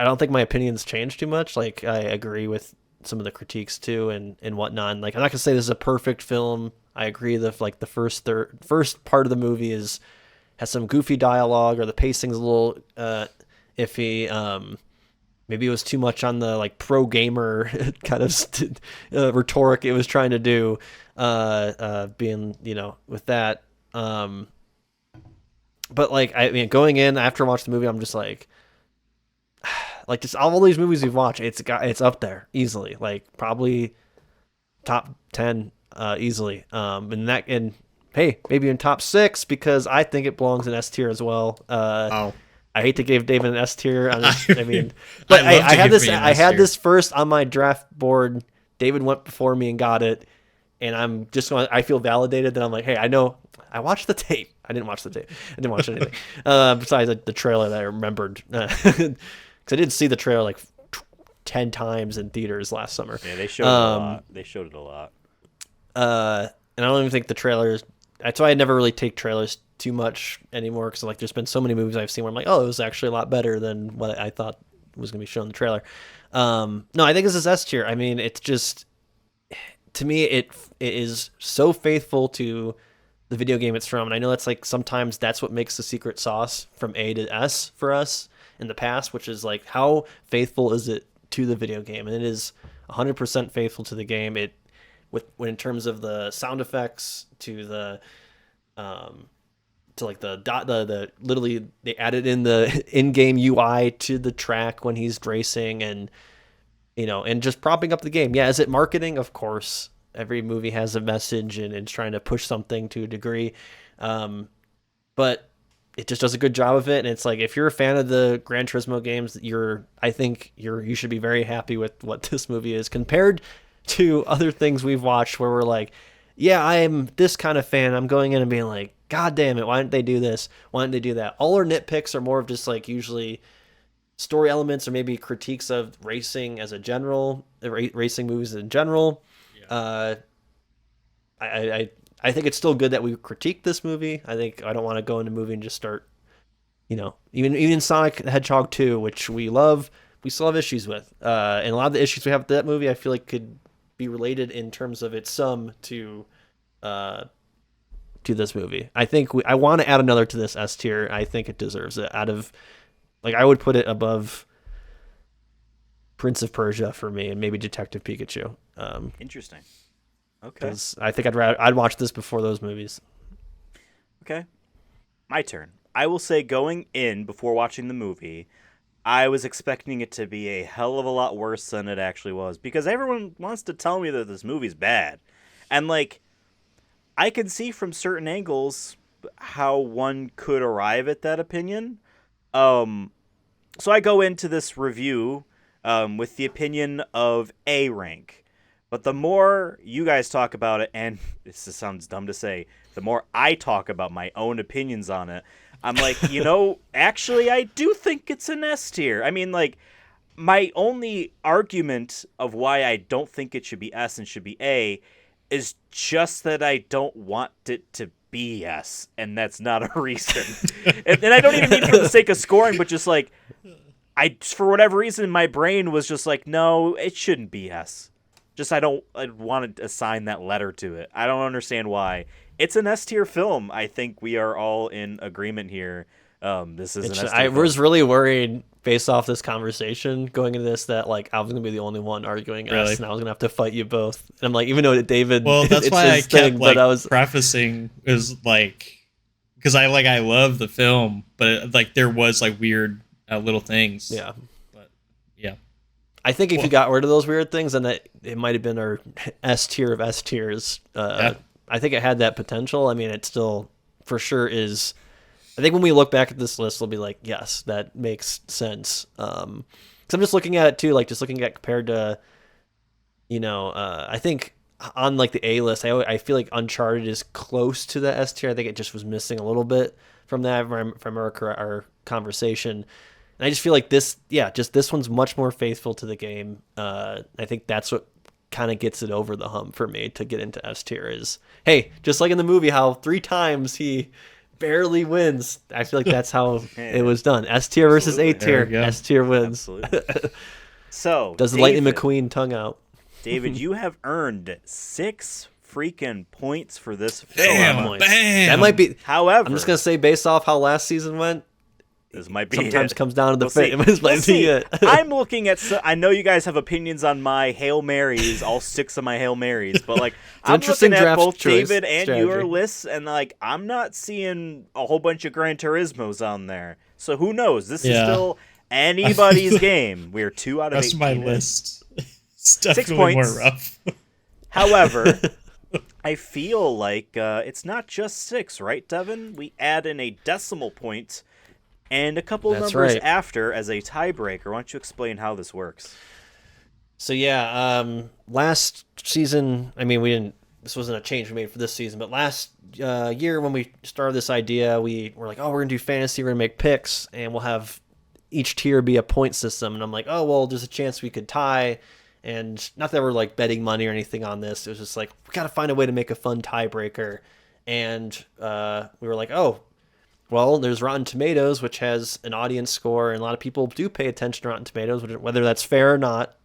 don't think my opinions changed too much. Like, I agree with some of the critiques too and whatnot. Like, I'm not gonna say this is a perfect film. I agree that the first part of the movie has some goofy dialogue, or the pacing's a little iffy. Maybe it was too much on the pro gamer kind of rhetoric it was trying to do, being with that. But I mean, going in after watching the movie, I'm just just all these movies we've watched, it's up there easily, probably top 10 easily. And hey, maybe in top 6, because I think it belongs in S tier as well. I hate to give David an S tier. I mean, but I had this first on my draft board. David went before me and got it, and I feel validated that I'm like, hey, I know I watched the tape. I didn't watch the tape. I didn't watch anything besides the trailer that I remembered, because I did see the trailer 10 times in theaters last summer. Yeah, they showed it a lot. They showed it a lot. And I don't even think the trailers. That's why I never really take trailers too much anymore, because there's been so many movies I've seen where I'm like, oh, it was actually a lot better than what I thought was going to be shown in the trailer. No, I think this is S tier. I mean, it's just, to me, it is so faithful to the video game it's from, and I know that's sometimes that's what makes the secret sauce from A to S for us in the past, which is how faithful is it to the video game, and it is 100% faithful to the game. In terms of the sound effects, to the the literally they added in the in-game UI to the track when he's racing, and and just propping up the game. Yeah, is it marketing? Of course, every movie has a message and it's trying to push something to a degree, but it just does a good job of it. And it's if you're a fan of the Gran Turismo games, I think you should be very happy with what this movie is compared to other things we've watched where we're yeah, I'm this kind of fan. I'm going in and being God damn it, why didn't they do this? Why didn't they do that? All our nitpicks are more of just like usually story elements or maybe critiques of racing as a general, racing movies in general. Uh, I think it's still good that we critique this movie. I think I don't want to go into the movie and just start, even Sonic the Hedgehog 2, which we love, we still have issues with. And a lot of the issues we have with that movie, I feel like could be related in terms of its sum to this movie. I think I want to add another to this S tier. I think it deserves it. Out of like, I would put it above Prince of Persia for me, and maybe Detective Pikachu. Interesting. Okay. Because I think I'd watch this before those movies. Okay. My turn. I will say, going in before watching the movie, I was expecting it to be a hell of a lot worse than it actually was, because everyone wants to tell me that this movie's bad. And like, I can see from certain angles how one could arrive at that opinion. So I go into this review with the opinion of A rank. But the more you guys talk about it, and this sounds dumb to say, the more I talk about my own opinions on it, I'm like, actually, I do think it's an S tier. I mean, like, my only argument of why I don't think it should be S and should be A is just that I don't want it to be S, and that's not a reason. and I don't even mean for the sake of scoring, but just like, for whatever reason, my brain was just like, no, it shouldn't be S. Just I want to assign that letter to it. I don't understand why. It's an S tier film. I think we are all in agreement here. This is an S tier I film. was really worried based off this conversation going into this that like I was gonna be the only one arguing S, and I was gonna have to fight you both. And I'm like, even though David, well, that's why I kept thing, like but I was prefacing is like, because I love the film, but like there was like weird little things. Yeah. Yeah. I think if you got rid of those weird things, then it might have been our S tier of S tiers. I think it had that potential. I mean, it still for sure is. I think when we look back at this list, we'll be like, yes, that makes sense. Because I'm just looking at it too, like just looking at compared to, I think on like the A list, I feel like Uncharted is close to the S tier. I think it just was missing a little bit from that from our conversation. And I just feel like this one's much more faithful to the game. I think that's what kind of gets it over the hump for me to get into S tier is, hey, just like in the movie, how 3 times he barely wins. I feel like that's how it was done. S tier versus A tier. S tier wins. Absolutely. So, does the Lightning McQueen tongue out? David, you have earned 6 freaking points for this film. Bam. That might be. However, I'm just gonna say, based off how last season went, this might be sometimes it. comes down to the fate. We'll see. I'm looking at. I know you guys have opinions on my Hail Marys, all 6 of my Hail Marys, but like I'm looking at both David and your lists, and like I'm not seeing a whole bunch of Gran Turismos on there. So who knows? This is still anybody's game. We're 2 out of 8. That's my list. It's 6 definitely points. more rough. However, I feel like it's not just 6, right, Devin? We add in a decimal point and a couple numbers after as a tiebreaker. Why don't you explain how this works? So last season, I mean, this wasn't a change we made for this season, but last year when we started this idea, we were like, oh, we're going to do fantasy, we're going to make picks, and we'll have each tier be a point system. And I'm like, oh, well, there's a chance we could tie. And not that we're like betting money or anything on this. It was just like, we got to find a way to make a fun tiebreaker. And we were like, oh, well, there's Rotten Tomatoes, which has an audience score, and a lot of people do pay attention to Rotten Tomatoes, whether that's fair or not,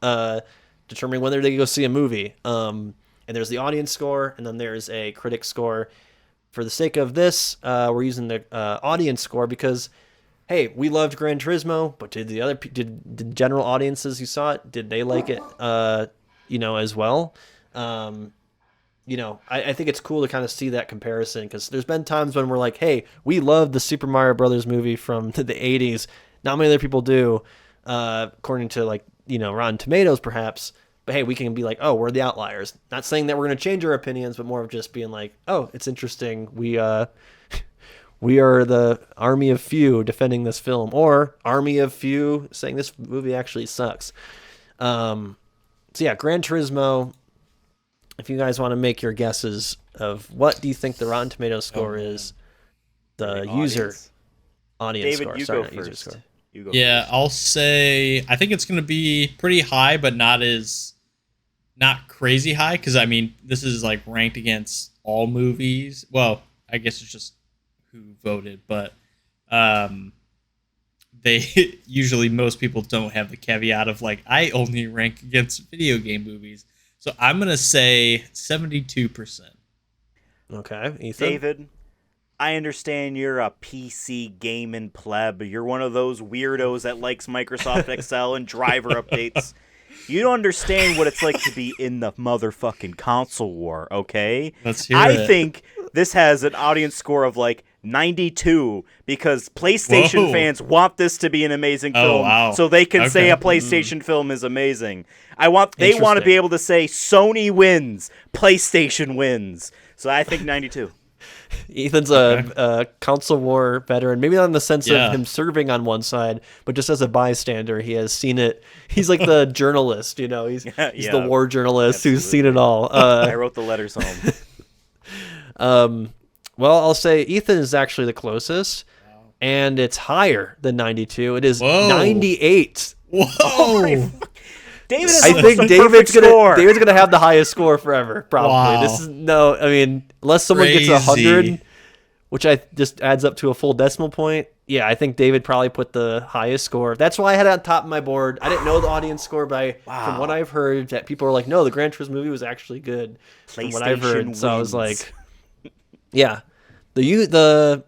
determining whether they go see a movie. And there's the audience score, and then there's a critic score. For the sake of this, we're using the audience score because, hey, we loved Gran Turismo, but did the general audiences who saw it, did they like it, as well? I think it's cool to kind of see that comparison because there's been times when we're like, hey, we love the Super Mario Brothers movie from the 80s. Not many other people do, according to Rotten Tomatoes perhaps. But hey, we can be like, oh, we're the outliers. Not saying that we're going to change our opinions, but more of just being like, oh, it's interesting. We are the army of few defending this film, or army of few saying this movie actually sucks. Gran Turismo. If you guys want to make your guesses of what do you think the Rotten Tomatoes score is, the The user audience David, score. you Sorry, go not user first. score. You go Yeah, first. I'll say I think it's going to be pretty high, but not crazy high because I mean this is like ranked against all movies. Well, I guess it's just who voted, but um, they usually most people don't have the caveat of like I only rank against video game movies. So I'm gonna say 72%. Okay, Ethan. David, I understand you're a PC gaming pleb. You're one of those weirdos that likes Microsoft Excel and driver updates. You don't understand what it's like to be in the motherfucking console war, okay? Let's hear I it. think this has an audience score of like 92 because PlayStation Whoa. fans want this to be an amazing Oh, film wow. so they can say Okay. a PlayStation film is amazing. They want to Interesting. be able to say Sony wins, PlayStation wins. So I think 92. Ethan's Okay. a console war veteran, maybe not in the sense Yeah. of him serving on one side, but just as a bystander, he has seen it. He's like the journalist, you know. He's the Yeah, war journalist who's seen absolutely. it all. I wrote the letters home. Well, I'll say Ethan is actually the closest, and it's higher than 92. It is Whoa. 98. Whoa! David has I almost think a David's perfect gonna score. David's gonna have the highest score forever. Probably. Wow. This is no. I mean, unless someone gets Crazy. 100, which I just adds up to a full decimal point. Yeah, I think David probably put the highest score. That's why I had it on top of my board. I didn't know the audience score, but from what I've heard, that people are like, no, the Gran Turismo movie was actually good. From what I've heard, PlayStation so I was wins. like, yeah, the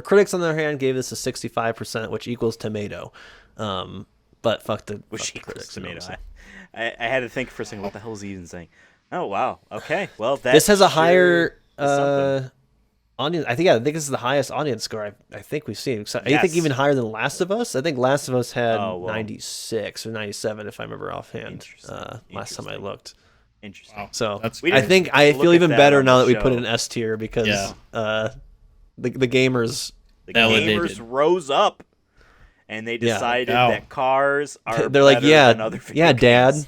critics on their hand gave this a 65%, which equals tomato. But fuck the Which fuck the equals critics. You know what I'm tomato. saying? I had to think for a second, what the hell is he even saying? Oh, wow. Okay. Well, that This has a sure higher is something. audience. I think this is the highest audience score I think we've seen. I Yes. think even higher than Last of Us. I think Last of Us had Oh, well. 96 or 97 if I remember offhand. Interesting. Last time I Interesting. looked. Interesting. Wow. So That's We I didn't think I look feel at even that better on now the that we put it show. in S tier because Yeah. the gamers The Validated. gamers rose up, and they Yeah. decided Wow. that cars are they're like, better yeah, than other video yeah, Dad, games.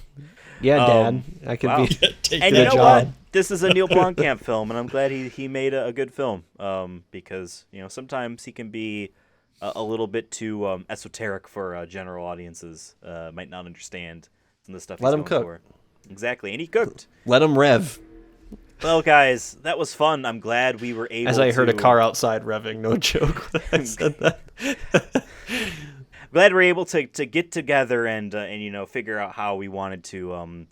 yeah, Dad, Um, I could wow. be. Take And Good you know what? job. This is a Neil Blomkamp film, and I'm glad he made a good film. Because sometimes he can be a little bit too esoteric for general audiences. Might not understand some of the stuff. Let he's him going cook. For. Exactly, and he cooked. Let them rev. Well, guys, that was fun. I'm glad we were able. As I heard a to- car outside revving, no joke. When I said that. Glad we're able to get together and figure out how we wanted to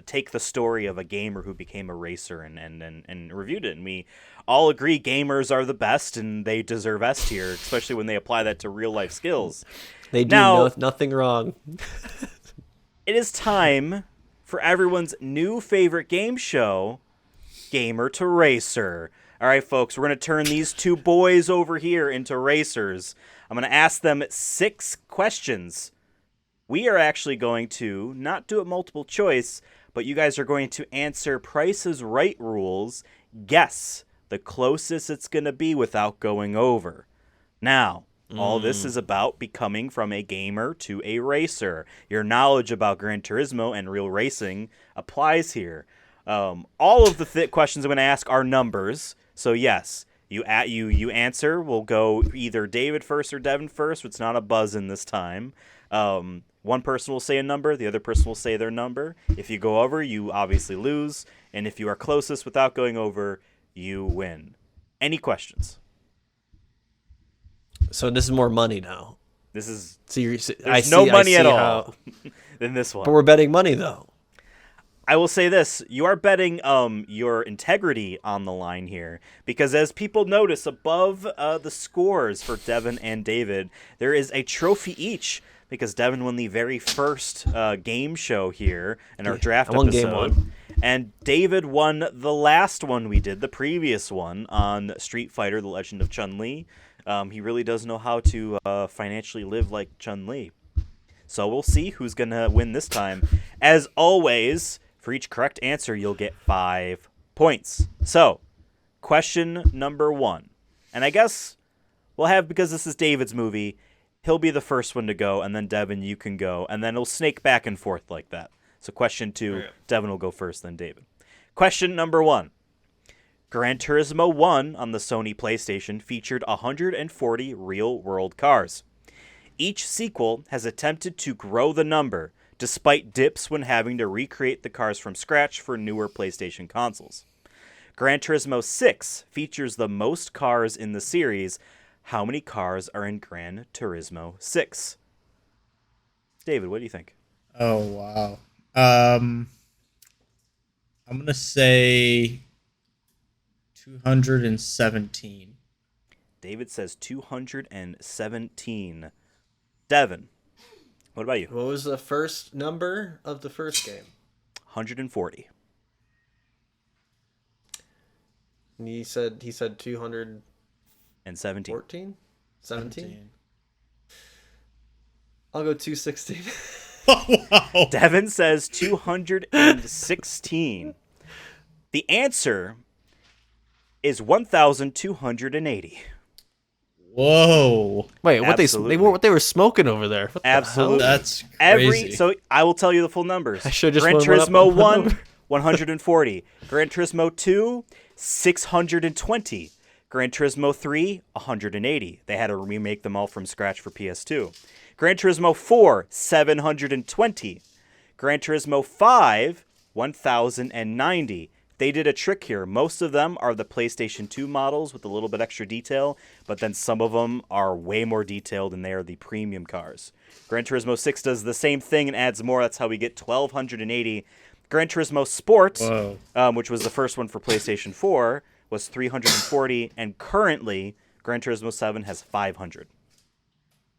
take the story of a gamer who became a racer and reviewed it. And we all agree gamers are the best and they deserve S tier, especially when they apply that to real life skills. They do Now- nothing wrong. It is time for everyone's new favorite game show, Gamer to Racer. All right, folks, we're going to turn these two boys over here into racers. I'm going to ask them 6 questions. We are actually going to not do it multiple choice, but you guys are going to answer Price is Right rules. Guess the closest it's going to be without going over. Now, all this is about becoming from a gamer to a racer. Your knowledge about Gran Turismo and real racing applies here. All of the questions I'm going to ask are numbers. So yes, you answer. We'll go either David first or Devin first. It's not a buzz in this time. One person will say a number. The other person will say their number. If you go over, you obviously lose. And if you are closest without going over, you win. Any questions? So this is more money now. This is So you're, There's no money at all in this one. But we're betting money though. I will say this: you are betting your integrity on the line here, because as people notice above the scores for Devin and David, there is a trophy each. Because Devin won the very first game show here in our draft I won episode, game 1. and David won the last one we did, the previous one on Street Fighter: The Legend of Chun-Li. He really does know how to financially live like Chun-Li. So we'll see who's going to win this time. As always, for each correct answer, you'll get 5 points. So, question number 1. And I guess we'll have, because this is David's movie, he'll be the first one to go, and then Devin, you can go, and then it'll snake back and forth like that. So question 2, Devin will go first, then David. Question number 1. Gran Turismo 1 on the Sony PlayStation featured 140 real-world cars. Each sequel has attempted to grow the number, despite dips when having to recreate the cars from scratch for newer PlayStation consoles. Gran Turismo 6 features the most cars in the series. How many cars are in Gran Turismo 6? David, what do you think? Oh wow. I'm gonna say 217. David says 217. Devin, what about you? What was the first number of the first game? 140. And he said 214? And 17. 17? I'll go 216. Oh wow. Devin says 216. The answer is 1,280. Whoa. Wait, Absolutely. what they were smoking over there? What the Absolutely. hell? That's crazy. So I will tell you the full numbers. I should've just Gran went up Turismo and 1, over. 140. Gran Turismo 2, 620. Gran Turismo 3, 180. They had to remake them all from scratch for PS2. Gran Turismo 4, 720. Gran Turismo 5, 1,090. They did a trick here. Most of them are the PlayStation 2 models with a little bit extra detail, but then some of them are way more detailed and they are the premium cars. Gran Turismo 6 does the same thing and adds more. That's how we get 1,280. Gran Turismo Sport, which was the first one for PlayStation 4, was 340, and currently Gran Turismo 7 has 500.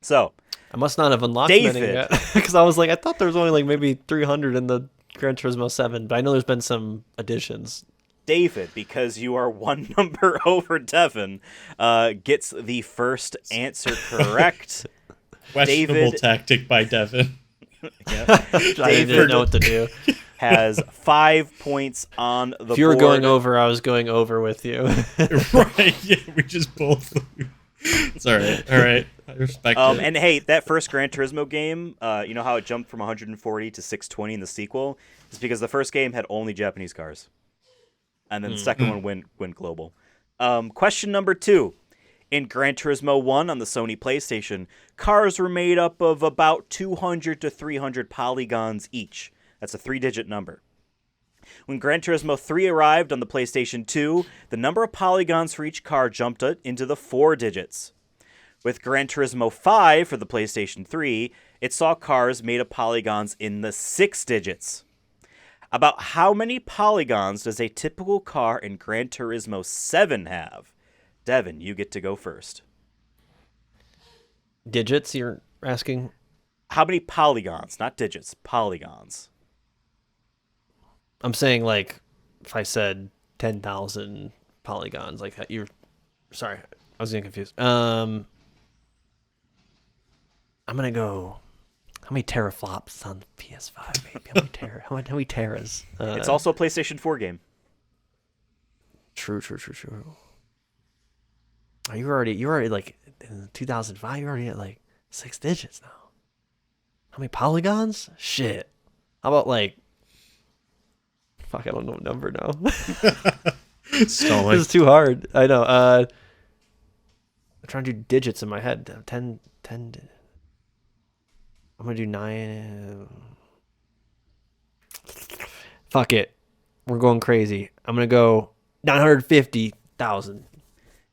So, I must not have unlocked many David. yet. Because I was like, I thought there was only like maybe 300 in the Gran Turismo 7, but I know there's been some additions. David, because you are one number over Devin, gets the first answer correct. Questionable David- tactic by Devin. I didn't know what to do. Has 5 points on the board. If you were going over, I was going over with you. Right. Yeah, we just both. It's all right. All right. I respect it. And hey, that first Gran Turismo game, you know how it jumped from 140 to 620 in the sequel? It's because the first game had only Japanese cars. And then the second one went global. Question number 2. In Gran Turismo 1 on the Sony PlayStation, cars were made up of about 200 to 300 polygons each. That's a 3-digit number. When Gran Turismo 3 arrived on the PlayStation 2, the number of polygons for each car jumped into the 4 digits. With Gran Turismo 5 for the PlayStation 3, it saw cars made of polygons in the 6 digits. About how many polygons does a typical car in Gran Turismo 7 have? Devin, you get to go first. Digits, you're asking? How many polygons? Not digits, polygons. I'm saying, like, if I said 10,000 polygons, like, you're... Sorry, I was getting confused. I'm going to go... How many teraflops on the PS5, baby? How many teras? It's also a PlayStation 4 game. True. Oh, you're already like in 2005. You're already at like 6 digits now. How many polygons? Shit. How about like? Fuck, I don't know what number now. Stalling. This is too hard. I know. I'm trying to do digits in my head. 10. I'm gonna do 9. Fuck it. We're going crazy. I'm gonna go 950,000.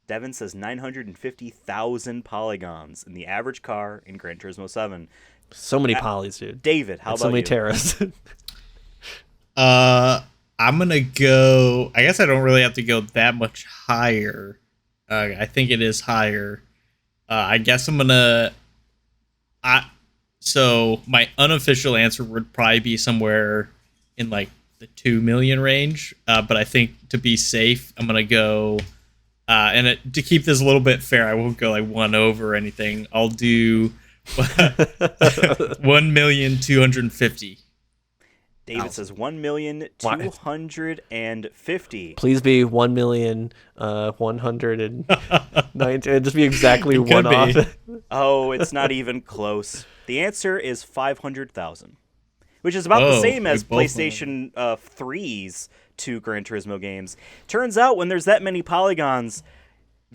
Devin says 950,000 polygons in the average car in Gran Turismo 7. So many polys, dude. David, how That's about so many you? teras. I'm gonna go. I guess I don't really have to go that much higher. I think it is higher. I guess I'm gonna. So my unofficial answer would probably be somewhere in like the 2 million range. But I think to be safe, I'm gonna go. To keep this a little bit fair, I won't go like one over or anything. I'll do 1,250,000. David says 1,250,000. Please be 1,190. Just be exactly It one could off. be. Oh, it's not even close. The answer is 500,000, which is about the Oh, same we as both went PlayStation 3's two Gran Turismo games. Turns out when there's that many polygons,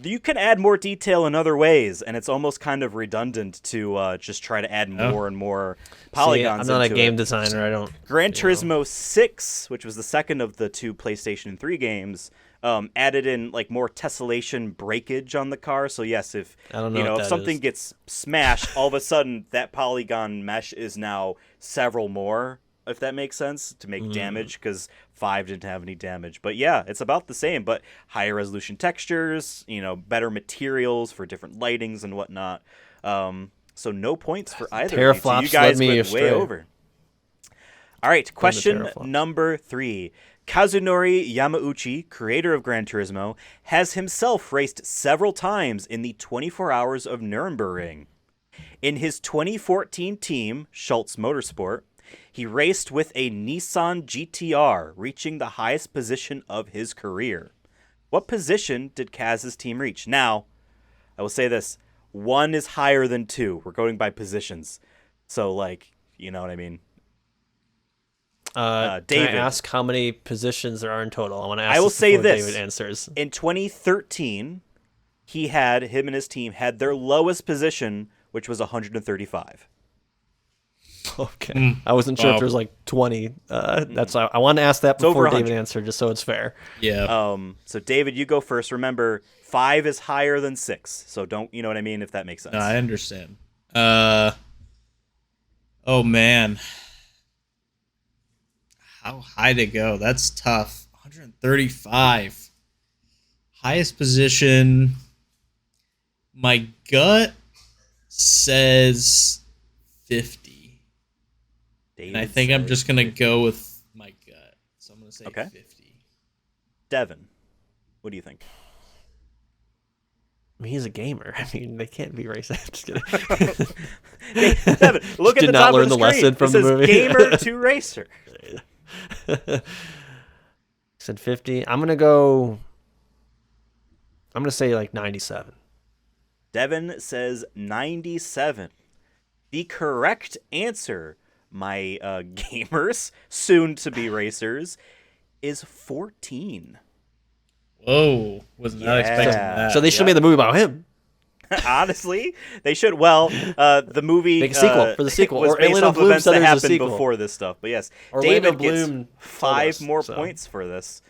you can add more detail in other ways, and it's almost kind of redundant to just try to add more and more polygons. See, I'm not a into game it. designer. I don't. Gran Turismo 6, which was the second of the two PlayStation 3 games, added in like more tessellation breakage on the car. So yes, if I don't know if something gets smashed, all of a sudden that polygon mesh is now several more. If that makes sense, to make damage, because 5 didn't have any damage. But yeah, it's about the same, but higher resolution textures, better materials for different lightings and whatnot. So no points for either. Teraflops you guys led me went astray. way over. All right, question teraflops. number 3. Kazunori Yamauchi, creator of Gran Turismo, has himself raced several times in the 24 Hours of Nürburgring. In his 2014 team, Schultz Motorsport, he raced with a Nissan GTR, reaching the highest position of his career. What position did Kaz's team reach? Now, I will say this. 1 is higher than 2. We're going by positions. So, you know what I mean? David. Can I ask how many positions there are in total? I want to ask. I will this say before this. David answers. In 2013, him and his team had their lowest position, which was 135. Okay. I wasn't sure if there's 20. That's I want to ask that before David answered, just so it's fair. Yeah. So David, you go first. Remember, 5 is higher than 6. So don't, you know what I mean, if that makes sense. No, I understand. Oh man. How high to go? That's tough. 135. Highest position. My gut says 50. And I think I'm just going to go with my gut. So I'm going to say 50. Devin, what do you think? I mean, he's a gamer. I mean, they can't be racing. I'm just kidding. Devin, look at the top of the screen. Lesson from the movie. Gamer to racer. Said 50. I'm gonna say 97. Devin says 97. The correct answer, my gamers, soon to be racers, is 14. Whoa, was not expecting that. So they should have made the movie about him. Honestly, they should. Well, the movie make a sequel for the sequel, was or based Orlando off Bloom events said that there's a happened sequel before this stuff. But yes, Orlando David Bloom gets 5 us, more points for this.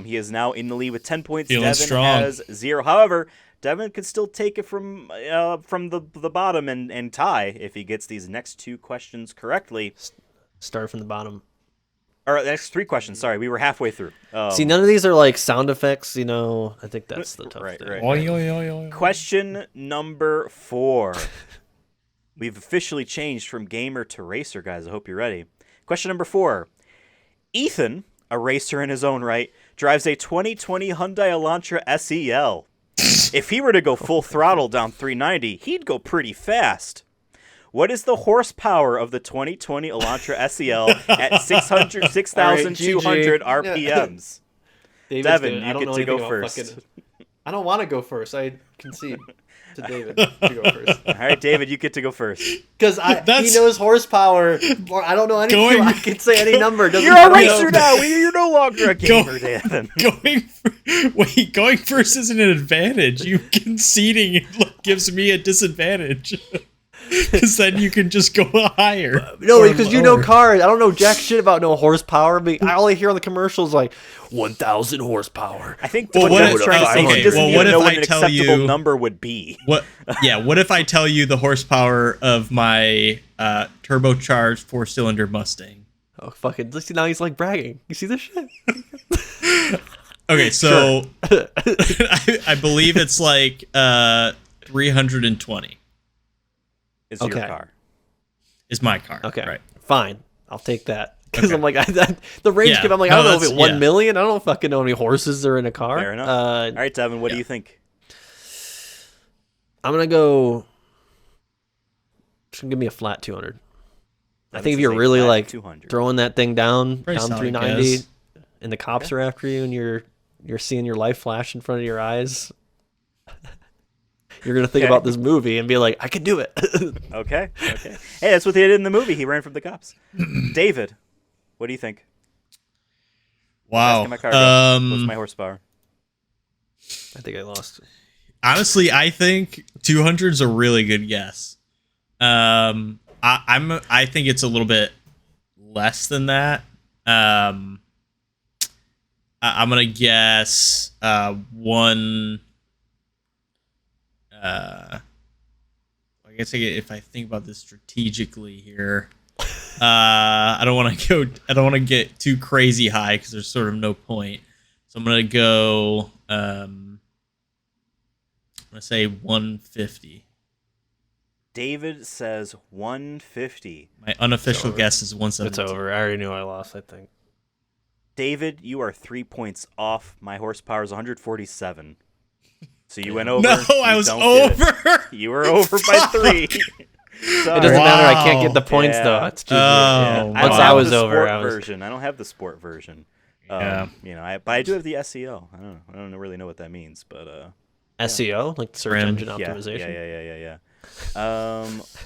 He is now in the lead with 10 points. Feeling Devin strong. has 0. However, Devin could still take it from the bottom and tie if he gets these next 2 questions correctly. Start from the bottom. Or the next 3 questions. Sorry, we were halfway through. See, none of these are sound effects. I think that's the tough thing. Right. Oy, oy, oy, oy. Question number 4. We've officially changed from gamer to racer, guys. I hope you're ready. Question number 4. Ethan, a racer in his own right, drives a 2020 Hyundai Elantra SEL. If he were to go full throttle down 390, he'd go pretty fast. What is the horsepower of the 2020 Elantra SEL at 6,200 RPMs? Devin, you get to go first. I don't want to go first. I concede to David to go first. All right, David, you get to go first. Because he knows horsepower. I don't know anything. I can say any number. You're a racer now. You're no longer a gamer, Devin. Going first isn't an advantage. You conceding gives me a disadvantage. Because then you can just go higher. No, because you know cars. I don't know jack shit about no horsepower. But I only hear on the commercials 1,000 horsepower. I think what Devin's trying to say is he doesn't even know what an acceptable number would be. What if I tell you the horsepower of my turbocharged 4-cylinder Mustang? Oh, fucking. Look, now he's bragging. You see this shit? Okay, so I believe it's 320. Is your car. Is my car. Okay. Right. Fine. I'll take that. Because I'm the range give, I'm I don't know if it's 1 million. I don't fucking know how many horses are in a car. Fair enough. All right, Devin, what do you think? I'm going to go. Just going to give me a flat 200. I think if you're really 200. throwing that thing down Pretty 390, and the cops are after you, and you're seeing your life flash in front of your eyes, you're gonna think about this movie and be like, I could do it. Okay. Hey, that's what they did in the movie. He ran from the cops. David, what do you think? Wow. Asking my cargo. What's my horsepower? I think I lost. Honestly, I think 200 is a really good guess. I think it's a little bit less than that. I'm gonna guess one. I guess if I think about this strategically here, I don't want to get too crazy high because there's sort of no point. So I'm gonna go. I'm gonna say 150. David says 150. My unofficial guess is 170. It's over. I already knew I lost, I think. David, you are 3 points off. My horsepower is 147. So you went over. No, I was over. You were over by 3. It doesn't matter. I can't get the points, Yeah. though. It's too Oh, Once I don't I have was the over, sport I was... version. I don't have the sport version. Yeah. But I do have the SEO. I don't really know what that means, but SEO? Like search Rim. engine yeah, optimization? yeah.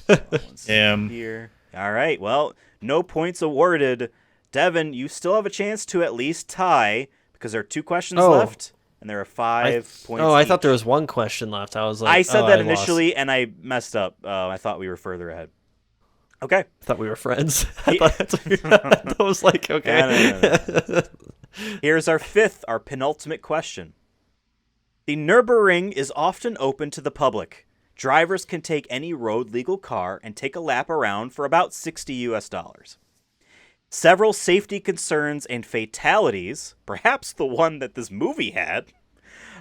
Let's see Damn. here. All right. Well, no points awarded. Devin, you still have a chance to at least tie because there are 2 questions left, and there are 5 points. Oh, I thought each. there was 1 question left. I was like, I said oh, that I lost. initially, and I messed up. I thought we were further ahead. Okay. I thought we were friends. Yeah. I was like, okay. No. Here's our penultimate question. The Nürburgring is often open to the public. Drivers can take any road legal car and take a lap around for about $60 US. Several safety concerns and fatalities, perhaps the one that this movie had,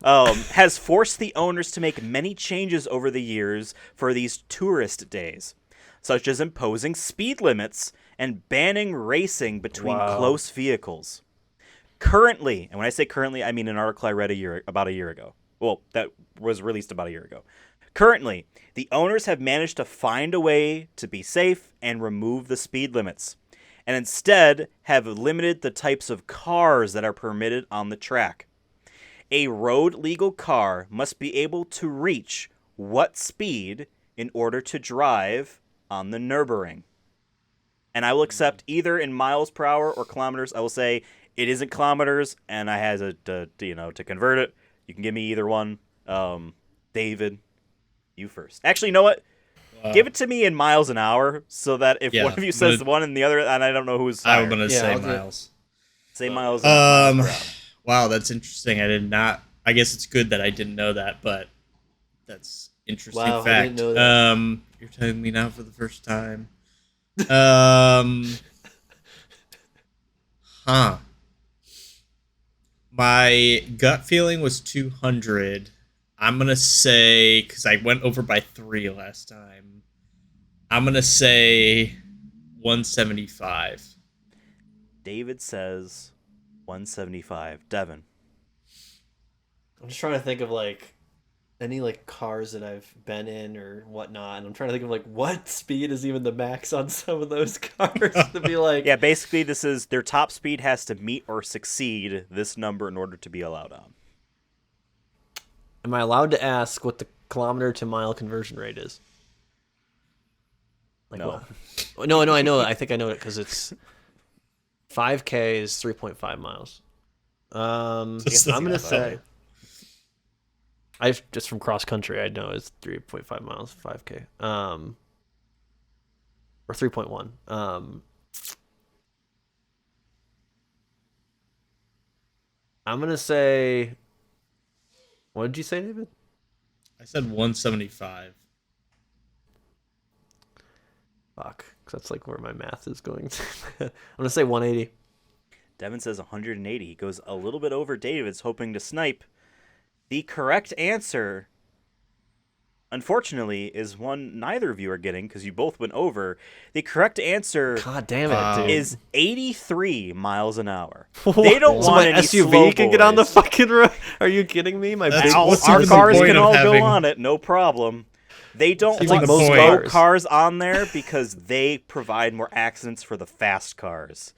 has forced the owners to make many changes over the years for these tourist days, such as imposing speed limits and banning racing between close vehicles. Currently, and when I say currently, I mean an article I read about a year ago. Well, that was released about a year ago. Currently, the owners have managed to find a way to be safe and remove the speed limits, and instead have limited the types of cars that are permitted on the track. A road legal car must be able to reach what speed in order to drive on the Nürburgring? And I will accept either in miles per hour or kilometers. I will say it isn't kilometers, and I had to convert it. You can give me either one. David, you first. Actually, you know what? Give it to me in miles an hour, so that if one of you says one and the other, and I don't know who's higher. I'm gonna say miles. Say miles. Miles per hour. Wow, that's interesting. I did not. I guess it's good that I didn't know that, but that's interesting Wow, I fact. didn't know that. You're telling me now for the first time. My gut feeling was 200. I'm gonna say, because I went over by 3 last time, I'm gonna say 175. David says 175. Devin. I'm just trying to think of like any like cars that I've been in or whatnot, and I'm trying to think of like what speed is even the max on some of those cars to be like. Yeah, basically this is their top speed has to meet or succeed this number in order to be allowed on. Am I allowed to ask what the kilometer to mile conversion rate is? Like No. what? No, I know. I think I know it because it's 5K is 3.5 miles. I'm gonna say. I just from cross country, I know it's 3.5 miles, 5K, or 3.1. I'm gonna say. What did you say, David? I said 175. Fuck, 'cause that's like where my math is going to. I'm gonna say 180. Devin says 180. He goes a little bit over David's, hoping to snipe. The correct answer, unfortunately, is one neither of you are getting because you both went over. The correct answer God damn it, dude. is 83 miles an hour. They don't So want my any SUV slow can get on the boys. fucking road. Are you kidding me? My That's big what's Our even the cars point can of all having- go on it, no problem. They don't It's want like most slow cars. cars on there because they provide more accidents for the fast cars.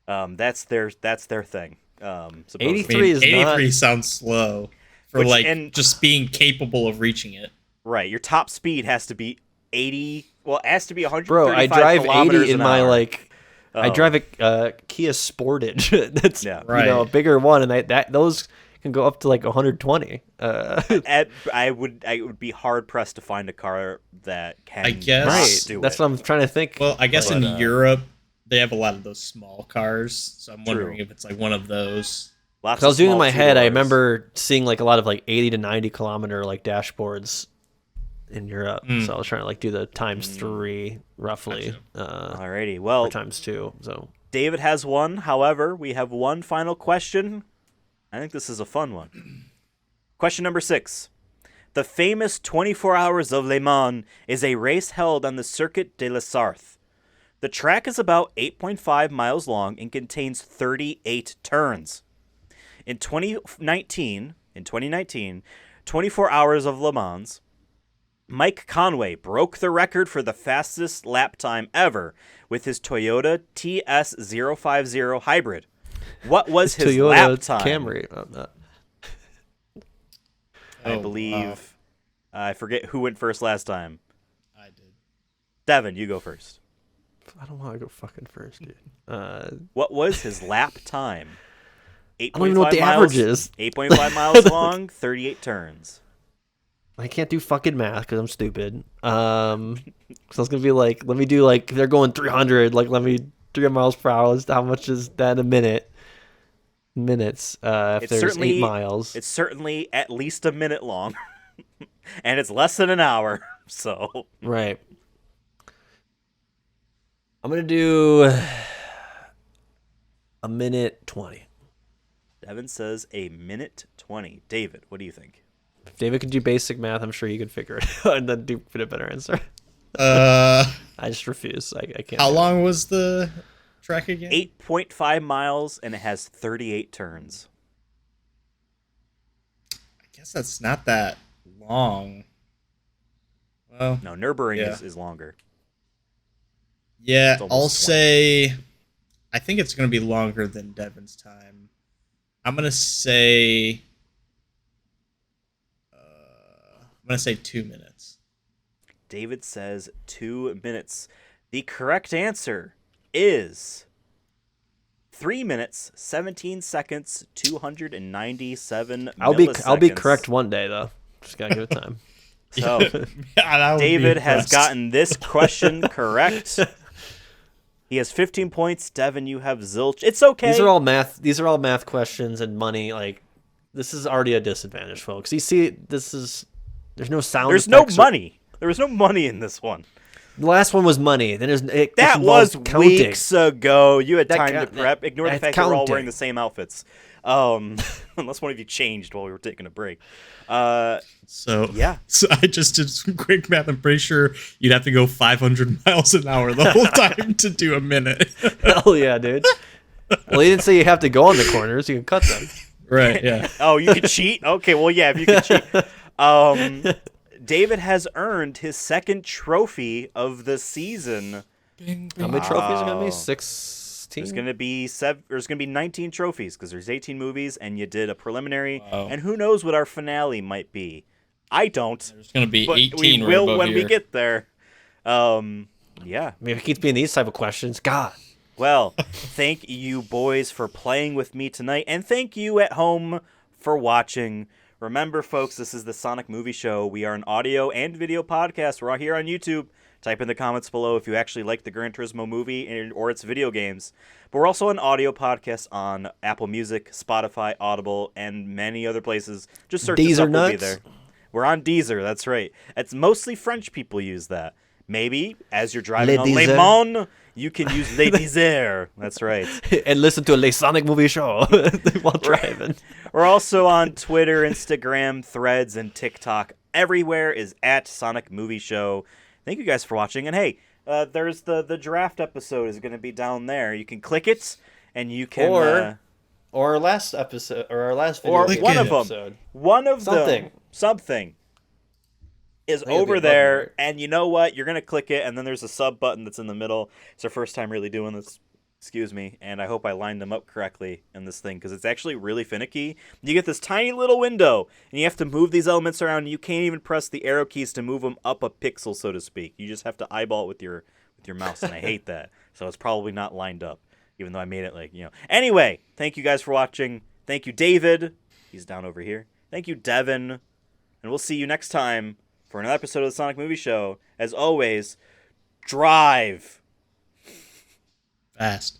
That's their thing. Supposedly. 83 is 83 not- sounds slow for Which- like and- just being capable of reaching it. Right, your top speed has to be 80. Well, it has to be 135 Bro, I drive kilometers 80 in an my hour. like I drive a Kia Sportage. That's Right. a bigger one, and those can go up to like 120. I would be hard pressed to find a car that can. I guess. Right. Do That's it. what I'm trying to think. Well, I guess in But, Europe they have a lot of those small cars, so I'm True. wondering if it's like one of those. Lots I was of doing in small my head, I two-doors. remember seeing like a lot of like 80 to 90 kilometer like dashboards in Europe. So I was trying to like do the times 3 roughly, Alrighty. or Well, times 2. So David has one. However, we have one final question. I think this is a fun one. Question number 6. The famous 24 Hours of Le Mans is a race held on the Circuit de la Sarthe. The track is about 8.5 miles long and contains 38 turns. In 2019, 24 Hours of Le Mans, Mike Conway broke the record for the fastest lap time ever with his Toyota TS050 hybrid. What was his Toyota lap time? Camry. I Oh, believe. I forget who went first last time. I did. Devin, you go first. I don't want to go fucking first, dude. What was his lap time? 8.5 don't even know what the miles, average is. 8.5 miles long, 38 turns. I can't do fucking math because I'm stupid. So I was gonna be like, let me do like if they're going 300, like let me 300 miles per hour. How much is that in a minute? Minutes. If It's there's certainly 8 miles. It's certainly at least a minute long, and it's less than an hour. So Right. I'm gonna do a minute 20. Devin says a minute 20. David, what do you think? If David could do basic math, I'm sure you could figure it out and then do a better answer. Uh, I just refuse. I can't. how do it. long was the track again? 8.5 miles, and it has 38 turns. I guess that's not that long. Well, No, Nürburgring Yeah. is longer. yeah, It's almost I'll 20. say. I think it's going to be longer than Devin's time. I'm going to say. I'm going to say 2 minutes. David says 2 minutes. The correct answer is 3 minutes, 17 seconds, 297 I'll be milliseconds. correct one day though. Just gotta give it time. So I would be David has impressed. gotten this question correct. He has 15 points. Devin, you have zilch. It's okay. These are all math. These are all math questions and money. Like this is already a disadvantage, folks. You see, there's no sound. There's no effects or- money. There was no money in this one. The last one was money. Then That was weeks ago. You had That time to count- prep. Ignore the that's fact that we're all wearing counting. the same outfits. Unless one of you changed while we were taking a break. So Yeah. So I just did some quick math. I'm pretty sure you'd have to go 500 miles an hour the whole time to do a minute. Hell yeah, dude. Well, he didn't say you have to go on the corners. You can cut them. Right? Yeah. Oh, you could cheat? Okay, well, yeah, if you could cheat. David has earned his second trophy of the season. How many trophies are gonna Wow. be? 16. There's gonna be There's gonna be 19 trophies because there's 18 movies, and you did a preliminary. Wow. And who knows what our finale might be? I don't. There's going to be But 18 we right will above when we here. get there. Yeah. I mean, if it keeps being these type of questions, God. Well, thank you boys for playing with me tonight, and thank you at home for watching. Remember, folks, this is the Sonic Movie Show. We are an audio and video podcast. We're out here on YouTube. Type in the comments below if you actually like the Gran Turismo movie or its video games. But we're also an audio podcast on Apple Music, Spotify, Audible, and many other places. Just search us Deezer up, we'll be nuts? there. We're on Deezer, that's right. It's mostly French people use that. Maybe, as you're driving Le on Le Deezer. Mans, you can use Le Deezer. That's right. And listen to a Le Sonic movie show while driving. We're also on Twitter, Instagram, Threads, and TikTok. Everywhere is at Sonic Movie Show. Thank you guys for watching. And hey, there's the draft episode is going to be down there. You can click it, and you can Or our last episode, or our last video. or Click one it. of them, episode. one of Something. something is it'll be over above there. there. And you know what? You're going to click it, and then there's a sub button that's in the middle. It's our first time really doing this. Excuse me, and I hope I lined them up correctly in this thing because it's actually really finicky. You get this tiny little window, and you have to move these elements around. And you can't even press the arrow keys to move them up a pixel, so to speak. You just have to eyeball it with your mouse, and I hate that. So it's probably not lined up, even though I made it Anyway, thank you guys for watching. Thank you, David. He's down over here. Thank you, Devin. And we'll see you next time for another episode of the Sonic Movie Show. As always, drive. Fast.